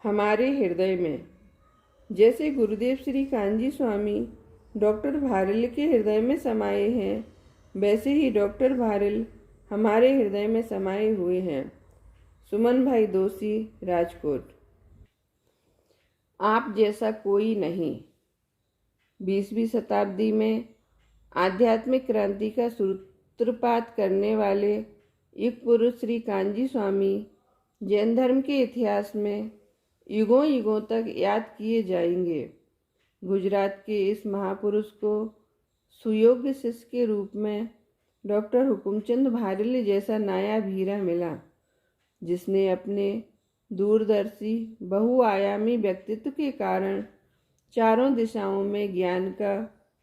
हमारे हृदय में जैसे गुरुदेव श्री कांजी स्वामी डॉक्टर भारिल के हृदय में समाये हैं, वैसे ही डॉक्टर भारिल हमारे हृदय में समाये हुए हैं। सुमन भाई दोषी, राजकोट। आप जैसा कोई नहीं। 20वीं शताब्दी में आध्यात्मिक क्रांति का सूत्रपात करने वाले युग पुरुष श्री कांजी स्वामी जैन धर्म के इतिहास में युगों युगों तक याद किए जाएंगे। गुजरात के इस महापुरुष को सुयोग्य शिष्य के रूप में डॉक्टर हुकुमचंद भारिल जैसा नायाब हीरा मिला, जिसने अपने दूरदर्शी बहुआयामी व्यक्तित्व के कारण चारों दिशाओं में ज्ञान का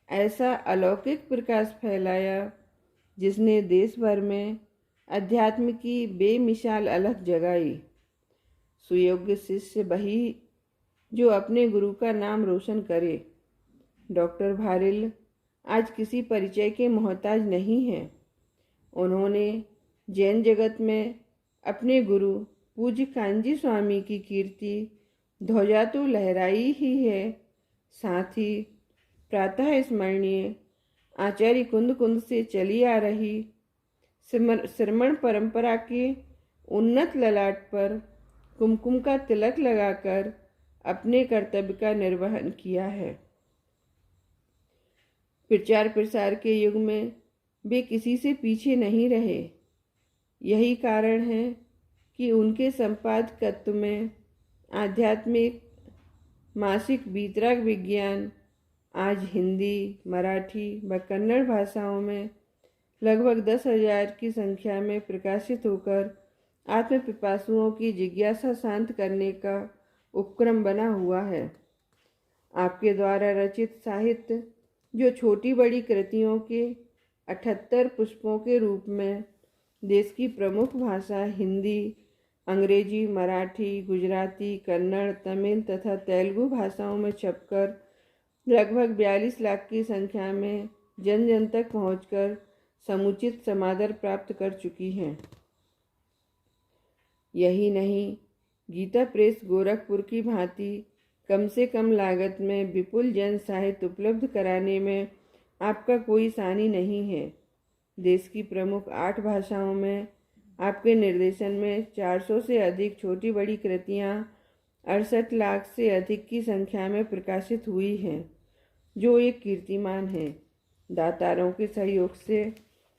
ऐसा अलौकिक प्रकाश फैलाया, जिसने देश भर में अध्यात्म की बेमिसाल अलख जगाई। सुयोग्य शिष्य वही जो अपने गुरु का नाम रोशन करे। डॉक्टर भारिल आज किसी परिचय के मोहताज नहीं है। उन्होंने जैन जगत में अपने गुरु पूज्य कांजी स्वामी की कीर्ति ध्वजा तो लहराई ही है, साथ ही प्रातः स्मरणीय आचार्य कुंद कुंद से चली आ रही श्रमण परंपरा के उन्नत ललाट पर कुमकुम का तिलक लगाकर अपने कर्तव्य का निर्वहन किया है। प्रचार प्रसार के युग में वे किसी से पीछे नहीं रहे। यही कारण है कि उनके संपादकत्व में आध्यात्मिक मासिक वीतराग विज्ञान आज हिंदी, मराठी व कन्नड़ भाषाओं में लगभग 10,000 की संख्या में प्रकाशित होकर आत्मपिपासुओं की जिज्ञासा शांत करने का उपक्रम बना हुआ है। आपके द्वारा रचित साहित्य जो छोटी बड़ी कृतियों के 78 पुष्पों के रूप में देश की प्रमुख भाषा हिंदी, अंग्रेजी, मराठी, गुजराती, कन्नड़, तमिल तथा तेलुगु भाषाओं में छपकर लगभग 42 लाख की संख्या में जन जन तक पहुंचकर समुचित समादर प्राप्त कर चुकी हैं। यही नहीं, गीता प्रेस गोरखपुर की भांति कम से कम लागत में विपुल जन साहित्य उपलब्ध कराने में आपका कोई सानी नहीं है। देश की प्रमुख 8 भाषाओं में आपके निर्देशन में 400 से अधिक छोटी बड़ी कृतियाँ 68 लाख से अधिक की संख्या में प्रकाशित हुई हैं, जो एक कीर्तिमान है। दातारों के सहयोग से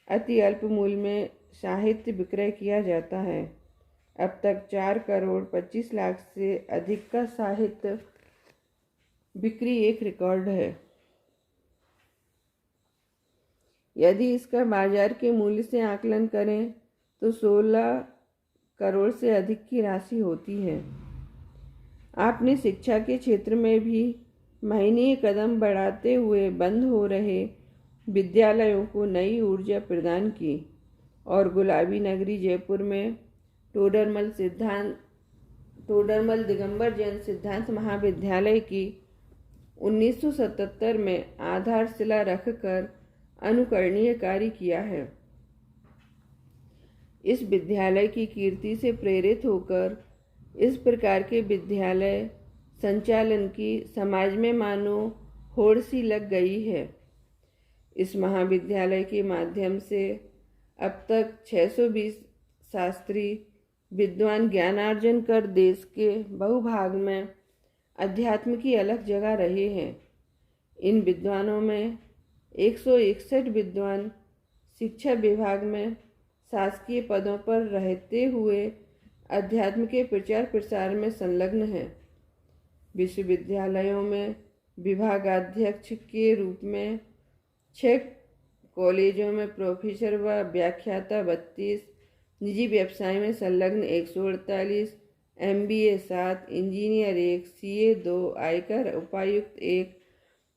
अति अल्प मूल्य में साहित्य विक्रय किया जाता है। अब तक 4 करोड़ 25 लाख से अधिक का साहित्य बिक्री एक रिकॉर्ड है। यदि इसका बाजार के मूल्य से आकलन करें तो 16 करोड़ से अधिक की राशि होती है। आपने शिक्षा के क्षेत्र में भी महीने कदम बढ़ाते हुए बंद हो रहे विद्यालयों को नई ऊर्जा प्रदान की और गुलाबी नगरी जयपुर में टोडरमल दिगंबर जैन सिद्धांत महाविद्यालय की 1977 में आधारशिला रखकर अनुकरणीय कार्य किया है। इस विद्यालय की कीर्ति से प्रेरित होकर इस प्रकार के विद्यालय संचालन की समाज में मानो होड़ सी लग गई है। इस महाविद्यालय के माध्यम से अब तक 620 शास्त्री विद्वान ज्ञानार्जन कर देश के बहुभाग में अध्यात्म की अलग जगह रहे हैं। इन विद्वानों में 161 विद्वान शिक्षा विभाग में शासकीय पदों पर रहते हुए अध्यात्म के प्रचार प्रसार में संलग्न हैं। विश्वविद्यालयों में विभागाध्यक्ष के रूप में 6 कॉलेजों में प्रोफेसर व व्याख्याता 32, निजी व्यवसाय में संलग्न 148, MBA 7, इंजीनियर 1, CA 2, आयकर उपायुक्त 1,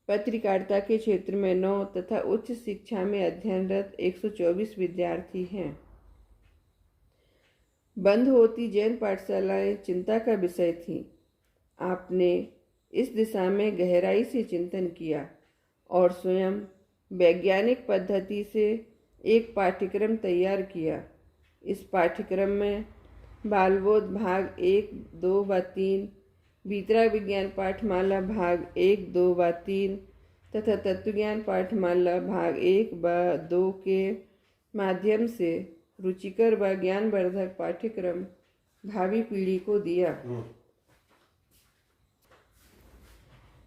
पत्रकारिता के क्षेत्र में 9 तथा उच्च शिक्षा में अध्ययनरत 124 विद्यार्थी हैं। बंद होती जैन पाठशालाएं चिंता का विषय थीं। आपने इस दिशा में गहराई से चिंतन किया और स्वयं वैज्ञानिक पद्धति से एक पाठ्यक्रम तैयार किया। इस पाठ्यक्रम में बालबोध भाग 1, 2 व 3, वीतराग विज्ञान पाठमाला भाग 1, 2 व 3 तथा तत्वज्ञान पाठमाला भाग 1 व 2 के माध्यम से रुचिकर व ज्ञानवर्धक पाठ्यक्रम भावी पीढ़ी को दिया।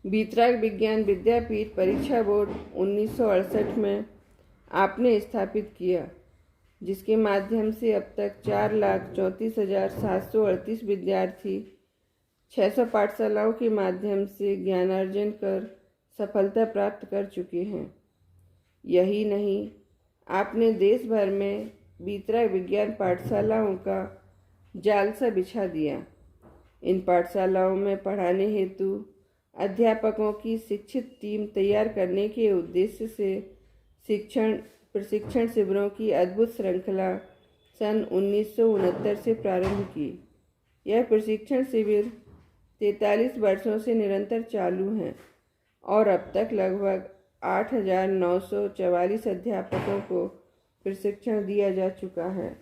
वीतराग विज्ञान विद्यापीठ परीक्षा बोर्ड 1968 में आपने स्थापित किया, जिसके माध्यम से अब तक 4,34,738 विद्यार्थी 600 पाठशालाओं के माध्यम से ज्ञानार्जन कर सफलता प्राप्त कर चुके हैं। यही नहीं, आपने देश भर में वीतराग विज्ञान पाठशालाओं का जाल सा बिछा दिया। इन पाठशालाओं में पढ़ाने हेतु अध्यापकों की शिक्षित टीम तैयार करने के उद्देश्य से प्रशिक्षण शिविरों की अद्भुत श्रृंखला सन 1969 से प्रारंभ की। यह प्रशिक्षण शिविर 43 वर्षों से निरंतर चालू हैं और अब तक लगभग 8,944 अध्यापकों को प्रशिक्षण दिया जा चुका है।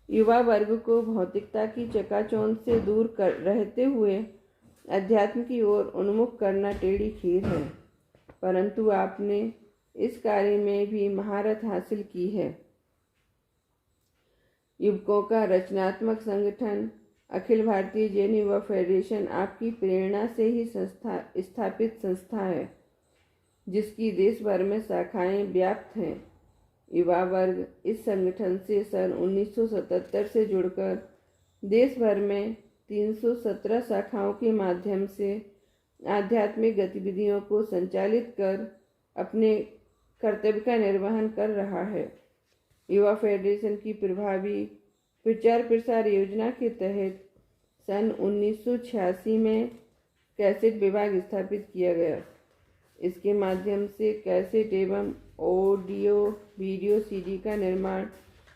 युवा वर्ग को भौतिकता की चकाचौंध से दूर रहते हुए अध्यात्म की ओर उन्मुख करना टेढ़ी खीर है, परंतु आपने इस कार्य में भी महारत हासिल की है। युवकों का रचनात्मक संगठन अखिल भारतीय जैन युवा फेडरेशन आपकी प्रेरणा से ही स्थापित संस्था है, जिसकी देश भर में शाखाएं व्याप्त हैं। युवा वर्ग इस संगठन से सन 1977 से जुड़कर देश भर में 317 शाखाओं के माध्यम से आध्यात्मिक गतिविधियों को संचालित कर अपने कर्तव्य का निर्वहन कर रहा है। युवा फेडरेशन की प्रभावी प्रचार प्रसार योजना के तहत सन 1986 में कैसेट विभाग स्थापित किया गया। इसके माध्यम से कैसेट एवं ऑडियो वीडियो CD का निर्माण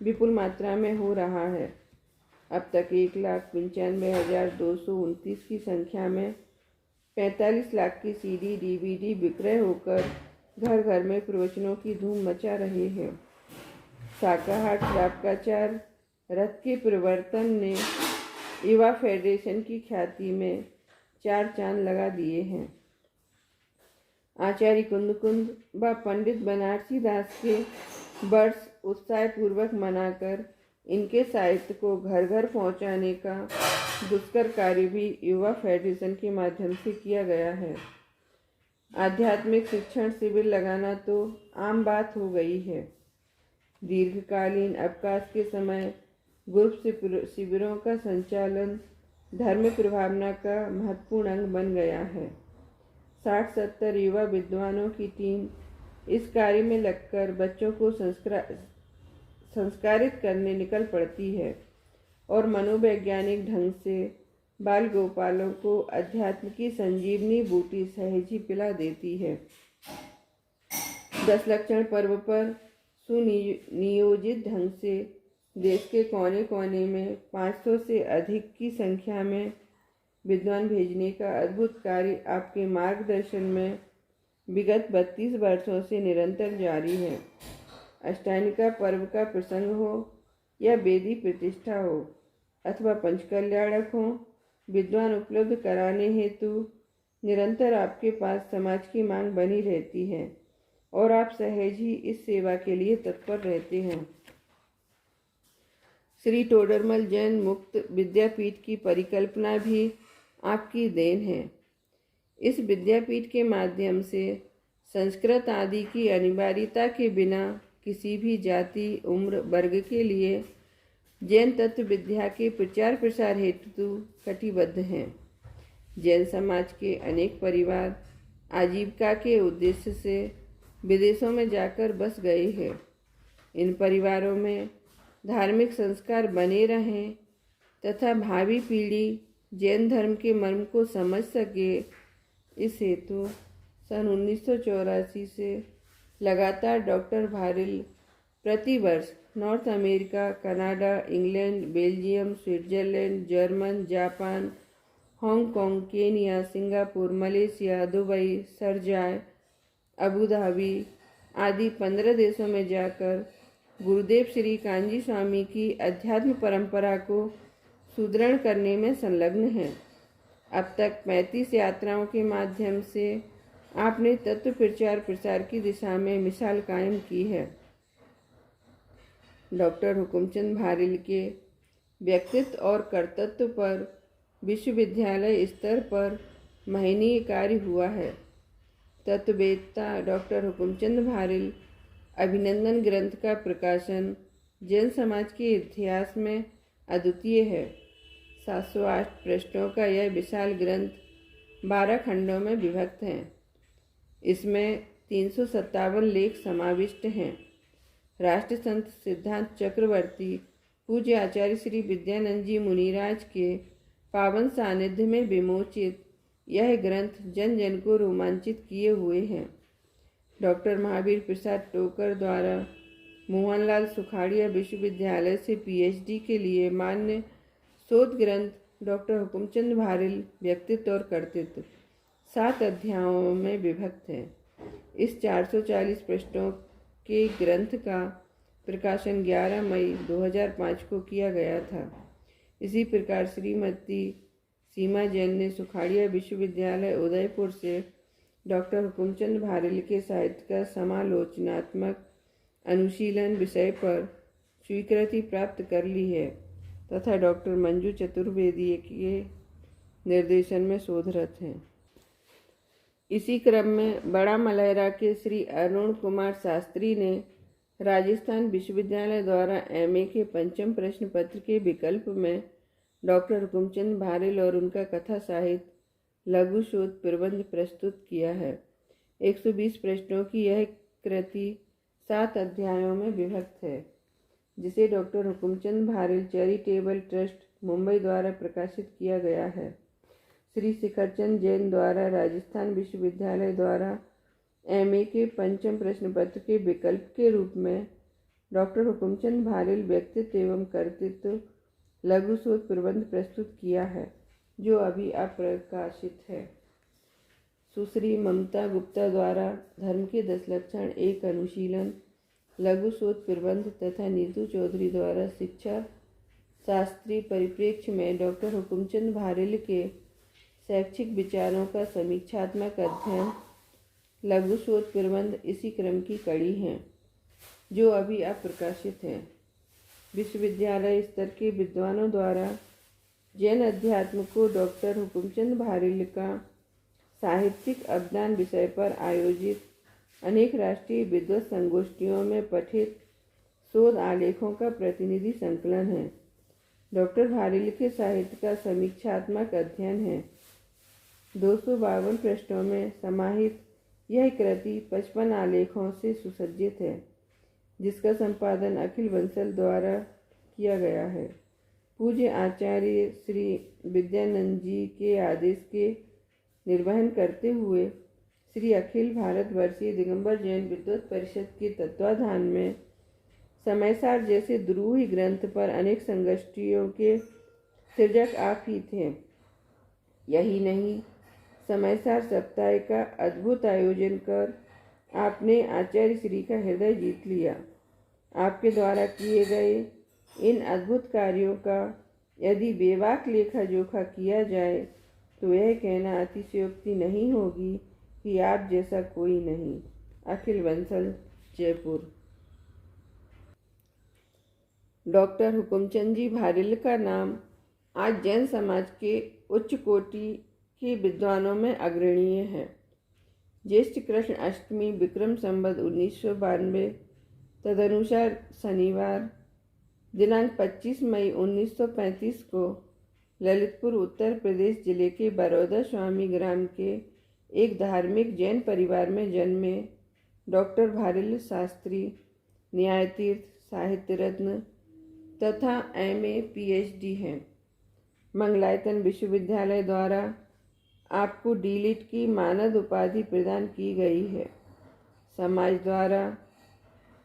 विपुल मात्रा में हो रहा है। अब तक 1,95,229 की संख्या में 45 लाख की CD DVD विक्रय होकर घर घर में प्रवचनों की धूम मचा रहे हैं। शाकाहार श्रावकाचार रथ के प्रवर्तन ने युवा फेडरेशन की ख्याति में 4 चांद लगा दिए हैं। आचार्य कुंद व पंडित बनारसी दास के वर्ष उत्साहपूर्वक मनाकर इनके साहित्य को घर घर पहुंचाने का दुष्कर कार्य भी युवा फेडरेशन के माध्यम से किया गया है। आध्यात्मिक शिक्षण शिविर लगाना तो आम बात हो गई है। दीर्घकालीन अवकाश के समय ग्रुप शिविरों का संचालन धर्म प्रभावना का महत्वपूर्ण अंग बन गया है। 60-70 युवा विद्वानों की टीम इस कार्य में लगकर बच्चों को संस्कारित करने निकल पड़ती है और मनोवैज्ञानिक ढंग से बाल गोपालों को अध्यात्म की संजीवनी बूटी सहेजी पिला देती है। 10 लक्षण पर्व पर सुनियोजित ढंग से देश के कोने कोने में 500 से अधिक की संख्या में विद्वान भेजने का अद्भुत कार्य आपके मार्गदर्शन में विगत 32 वर्षों से निरंतर जारी है। अष्टानिका पर्व का प्रसंग हो या वेदी प्रतिष्ठा हो अथवा पंचकल्याणक हो, विद्वान उपलब्ध कराने हेतु निरंतर आपके पास समाज की मांग बनी रहती है और आप सहज ही इस सेवा के लिए तत्पर रहते हैं। श्री टोडरमल जैन मुक्त विद्यापीठ की परिकल्पना भी आपकी देन है। इस विद्यापीठ के माध्यम से संस्कृत आदि की अनिवार्यता के बिना किसी भी जाति उम्र वर्ग के लिए जैन तत्व विद्या के प्रचार प्रसार हेतु कटिबद्ध हैं। जैन समाज के अनेक परिवार आजीविका के उद्देश्य से विदेशों में जाकर बस गए हैं। इन परिवारों में धार्मिक संस्कार बने रहें तथा भावी पीढ़ी जैन धर्म के मर्म को समझ सके, इस हेतु सन 1984 से लगातार डॉक्टर भारिल प्रतिवर्ष North America, Canada, England, Belgium, Switzerland, German, Japan, Hong Kong, Kenya, Singapore, Malaysia, Dubai, Sharjah, Abu Dhabi आदि 15 देशों में जाकर गुरुदेव श्री कांजी स्वामी की अध्यात्म परंपरा को सुदृढ़ करने में संलग्न हैं। अब तक 35 यात्राओं के माध्यम से आपने तत्व प्रचार प्रसार की दिशा में मिसाल कायम की है। डॉक्टर हुकुमचंद भारिल के व्यक्तित्व और कर्तृत्व पर विश्वविद्यालय स्तर पर महनीय कार्य हुआ है। तत्ववेत्ता डॉक्टर हुकुमचंद भारिल अभिनंदन ग्रंथ का प्रकाशन जैन समाज के इतिहास में अद्वितीय है। 708 पृष्ठों का यह विशाल ग्रंथ 12 खंडों में विभक्त है। इसमें 357 लेख समाविष्ट हैं। राष्ट्र संत सिद्धांत चक्रवर्ती पूज्य आचार्य श्री विद्यानंद जी मुनिराज के पावन सानिध्य में विमोचित यह ग्रंथ जन जन को रोमांचित किए हुए हैं। डॉक्टर महावीर प्रसाद टोकर द्वारा मोहनलाल सुखाड़िया विश्वविद्यालय से PhD के लिए मान्य शोध ग्रंथ डॉक्टर हुकुमचंद भारिल व्यक्तित्व और कर्तृत्व 7 अध्यायों में विभक्त है। इस 440 पृष्ठों के ग्रंथ का प्रकाशन 11 मई 2005 को किया गया था। इसी प्रकार श्रीमती सीमा जैन ने सुखाड़िया विश्वविद्यालय उदयपुर से डॉक्टर हुकुमचंद भारिल के साहित्य का समालोचनात्मक अनुशीलन विषय पर स्वीकृति प्राप्त कर ली है तथा डॉक्टर मंजू चतुर्वेदी के निर्देशन में शोधरत हैं। इसी क्रम में बड़ा मलहरा के श्री अरुण कुमार शास्त्री ने राजस्थान विश्वविद्यालय द्वारा MA के 5म प्रश्न पत्र के विकल्प में डॉक्टर हुकुमचंद भारिल और उनका कथा साहित्य लघु शोध प्रबंध प्रस्तुत किया है। 120 पृष्ठों की यह कृति 7 अध्यायों में विभक्त है, जिसे doctor Hukumchand Bharill charitable trust Mumbai द्वारा प्रकाशित किया गया है। श्री शिखरचंद जैन द्वारा राजस्थान विश्वविद्यालय द्वारा MA के 5म प्रश्न पत्र के विकल्प के रूप में डॉक्टर हुकुमचंद भारिल व्यक्तित्व एवं कर्तृत्व लघु शोध प्रबंध प्रस्तुत किया है, जो अभी अप्रकाशित है। सुश्री ममता गुप्ता द्वारा धर्म के 10 लक्षण एक अनुशीलन लघु शोध प्रबंध तथा नीतू चौधरी द्वारा शिक्षा शास्त्रीय परिप्रेक्ष्य में डॉक्टर हुकुमचंद भारिल के शैक्षिक विचारों का समीक्षात्मक अध्ययन लघु शोध प्रबंध इसी क्रम की कड़ी हैं, जो अभी अप्रकाशित है। विश्वविद्यालय स्तर के विद्वानों द्वारा जैन अध्यात्म को डॉक्टर हुकुमचंद भारिल का साहित्यिक अवदान विषय पर आयोजित अनेक राष्ट्रीय विद्वत संगोष्ठियों में पठित शोध आलेखों का प्रतिनिधि संकलन है। डॉक्टर भारिल के साहित्य का समीक्षात्मक अध्ययन है। 252 पृष्ठों में समाहित यह कृति 55 आलेखों से सुसज्जित है, जिसका संपादन अखिल बंसल द्वारा किया गया है। पूज्य आचार्य श्री विद्यानंद जी के आदेश के निर्वहन करते हुए श्री अखिल भारतवर्षीय दिगंबर जैन विद्वत परिषद के तत्वाधान में समयसार जैसे द्रूही ग्रंथ पर अनेक संगोष्ठियों के सृजक आप ही थे। यही नहीं, समयसार सप्ताह का अद्भुत आयोजन कर आपने आचार्य श्री का हृदय जीत लिया। आपके द्वारा किए गए इन अद्भुत कार्यों का यदि बेबाक लेखा जोखा किया जाए तो यह कहना अतिशयोक्ति नहीं होगी कि आप जैसा कोई नहीं। अखिल बंसल, जयपुर। डॉक्टर हुकुमचंद जी भारिल का नाम आज जैन समाज के उच्च कोटि के विद्वानों में अग्रणीय है। ज्येष्ठ कृष्ण अष्टमी विक्रम संवत 1992 तदनुसार शनिवार दिनांक 25 मई 1935 को ललितपुर उत्तर प्रदेश जिले के बरौदा स्वामी ग्राम के एक धार्मिक जैन परिवार में जन्मे डॉक्टर भारिल शास्त्री न्यायतीर्थ, साहित्य रत्न तथा MA PhD हैं। मंगलायतन विश्वविद्यालय द्वारा आपको डीलिट की मानद उपाधि प्रदान की गई है। समाज द्वारा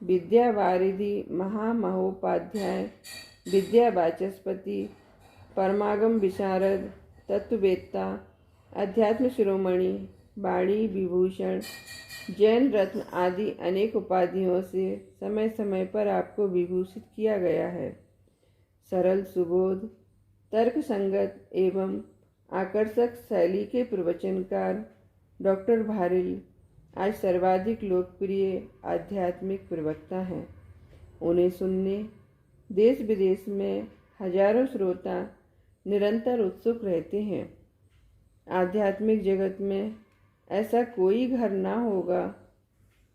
विद्या वारिधि, महामहोपाध्याय, विद्या वाचस्पति, परमागम विशारद, तत्ववेत्ता, अध्यात्म शिरोमणि, वाणी विभूषण, जैन रत्न आदि अनेक उपाधियों से समय समय पर आपको विभूषित किया गया है। सरल सुबोध, तर्क संगत एवं आकर्षक शैली के प्रवचनकार डॉक्टर भारिल आज सर्वाधिक लोकप्रिय आध्यात्मिक प्रवक्ता हैं। उन्हें सुनने देश विदेश में हजारों श्रोता निरंतर उत्सुक रहते हैं। आध्यात्मिक जगत में ऐसा कोई घर ना होगा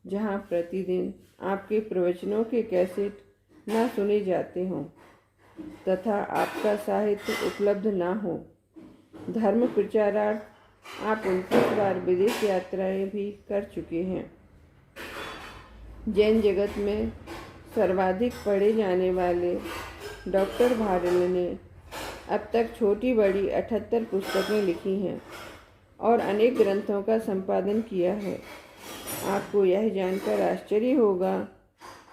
जहां प्रतिदिन आपके प्रवचनों के कैसेट ना सुने जाते हों तथा आपका साहित्य उपलब्ध ना हो। धर्म प्रचारार्थ आप 29 बार विदेश यात्राएं भी कर चुके हैं। जैन जगत में सर्वाधिक पढ़े जाने वाले डॉक्टर भारिल ने अब तक छोटी बड़ी 78 पुस्तकें लिखी हैं और अनेक ग्रंथों का संपादन किया है। आपको यह जानकर आश्चर्य होगा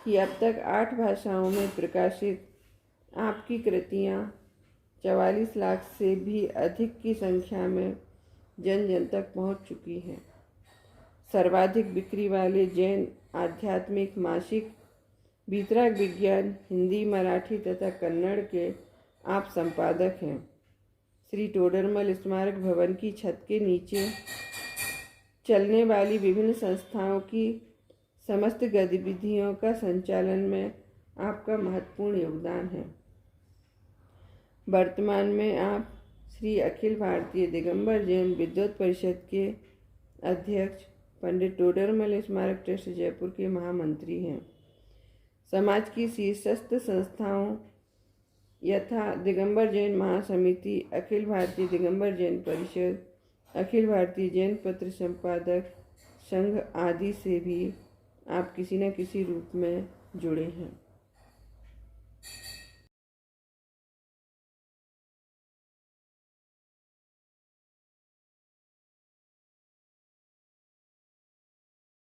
कि अब तक 8 भाषाओं में प्रकाशित आपकी कृतियाँ 44 लाख से भी अधिक की संख्या में जन जन तक पहुँच चुकी हैं। सर्वाधिक बिक्री वाले जैन आध्यात्मिक मासिक वीतराग विज्ञान हिंदी, मराठी तथा कन्नड़ के आप संपादक हैं। श्री टोडरमल स्मारक भवन की छत के नीचे चलने वाली विभिन्न संस्थाओं की समस्त गतिविधियों का संचालन में आपका महत्वपूर्ण योगदान है। वर्तमान में आप श्री अखिल भारतीय दिगंबर जैन विद्वत परिषद के अध्यक्ष पंडित टोडरमल स्मारक ट्रस्ट जयपुर के महामंत्री हैं। समाज की शीर्षस्थ संस्थाओं यथा दिगंबर जैन महासमिति, अखिल भारतीय दिगंबर जैन परिषद, अखिल भारतीय जैन पत्र संपादक संघ आदि से भी आप किसी न किसी रूप में जुड़े हैं।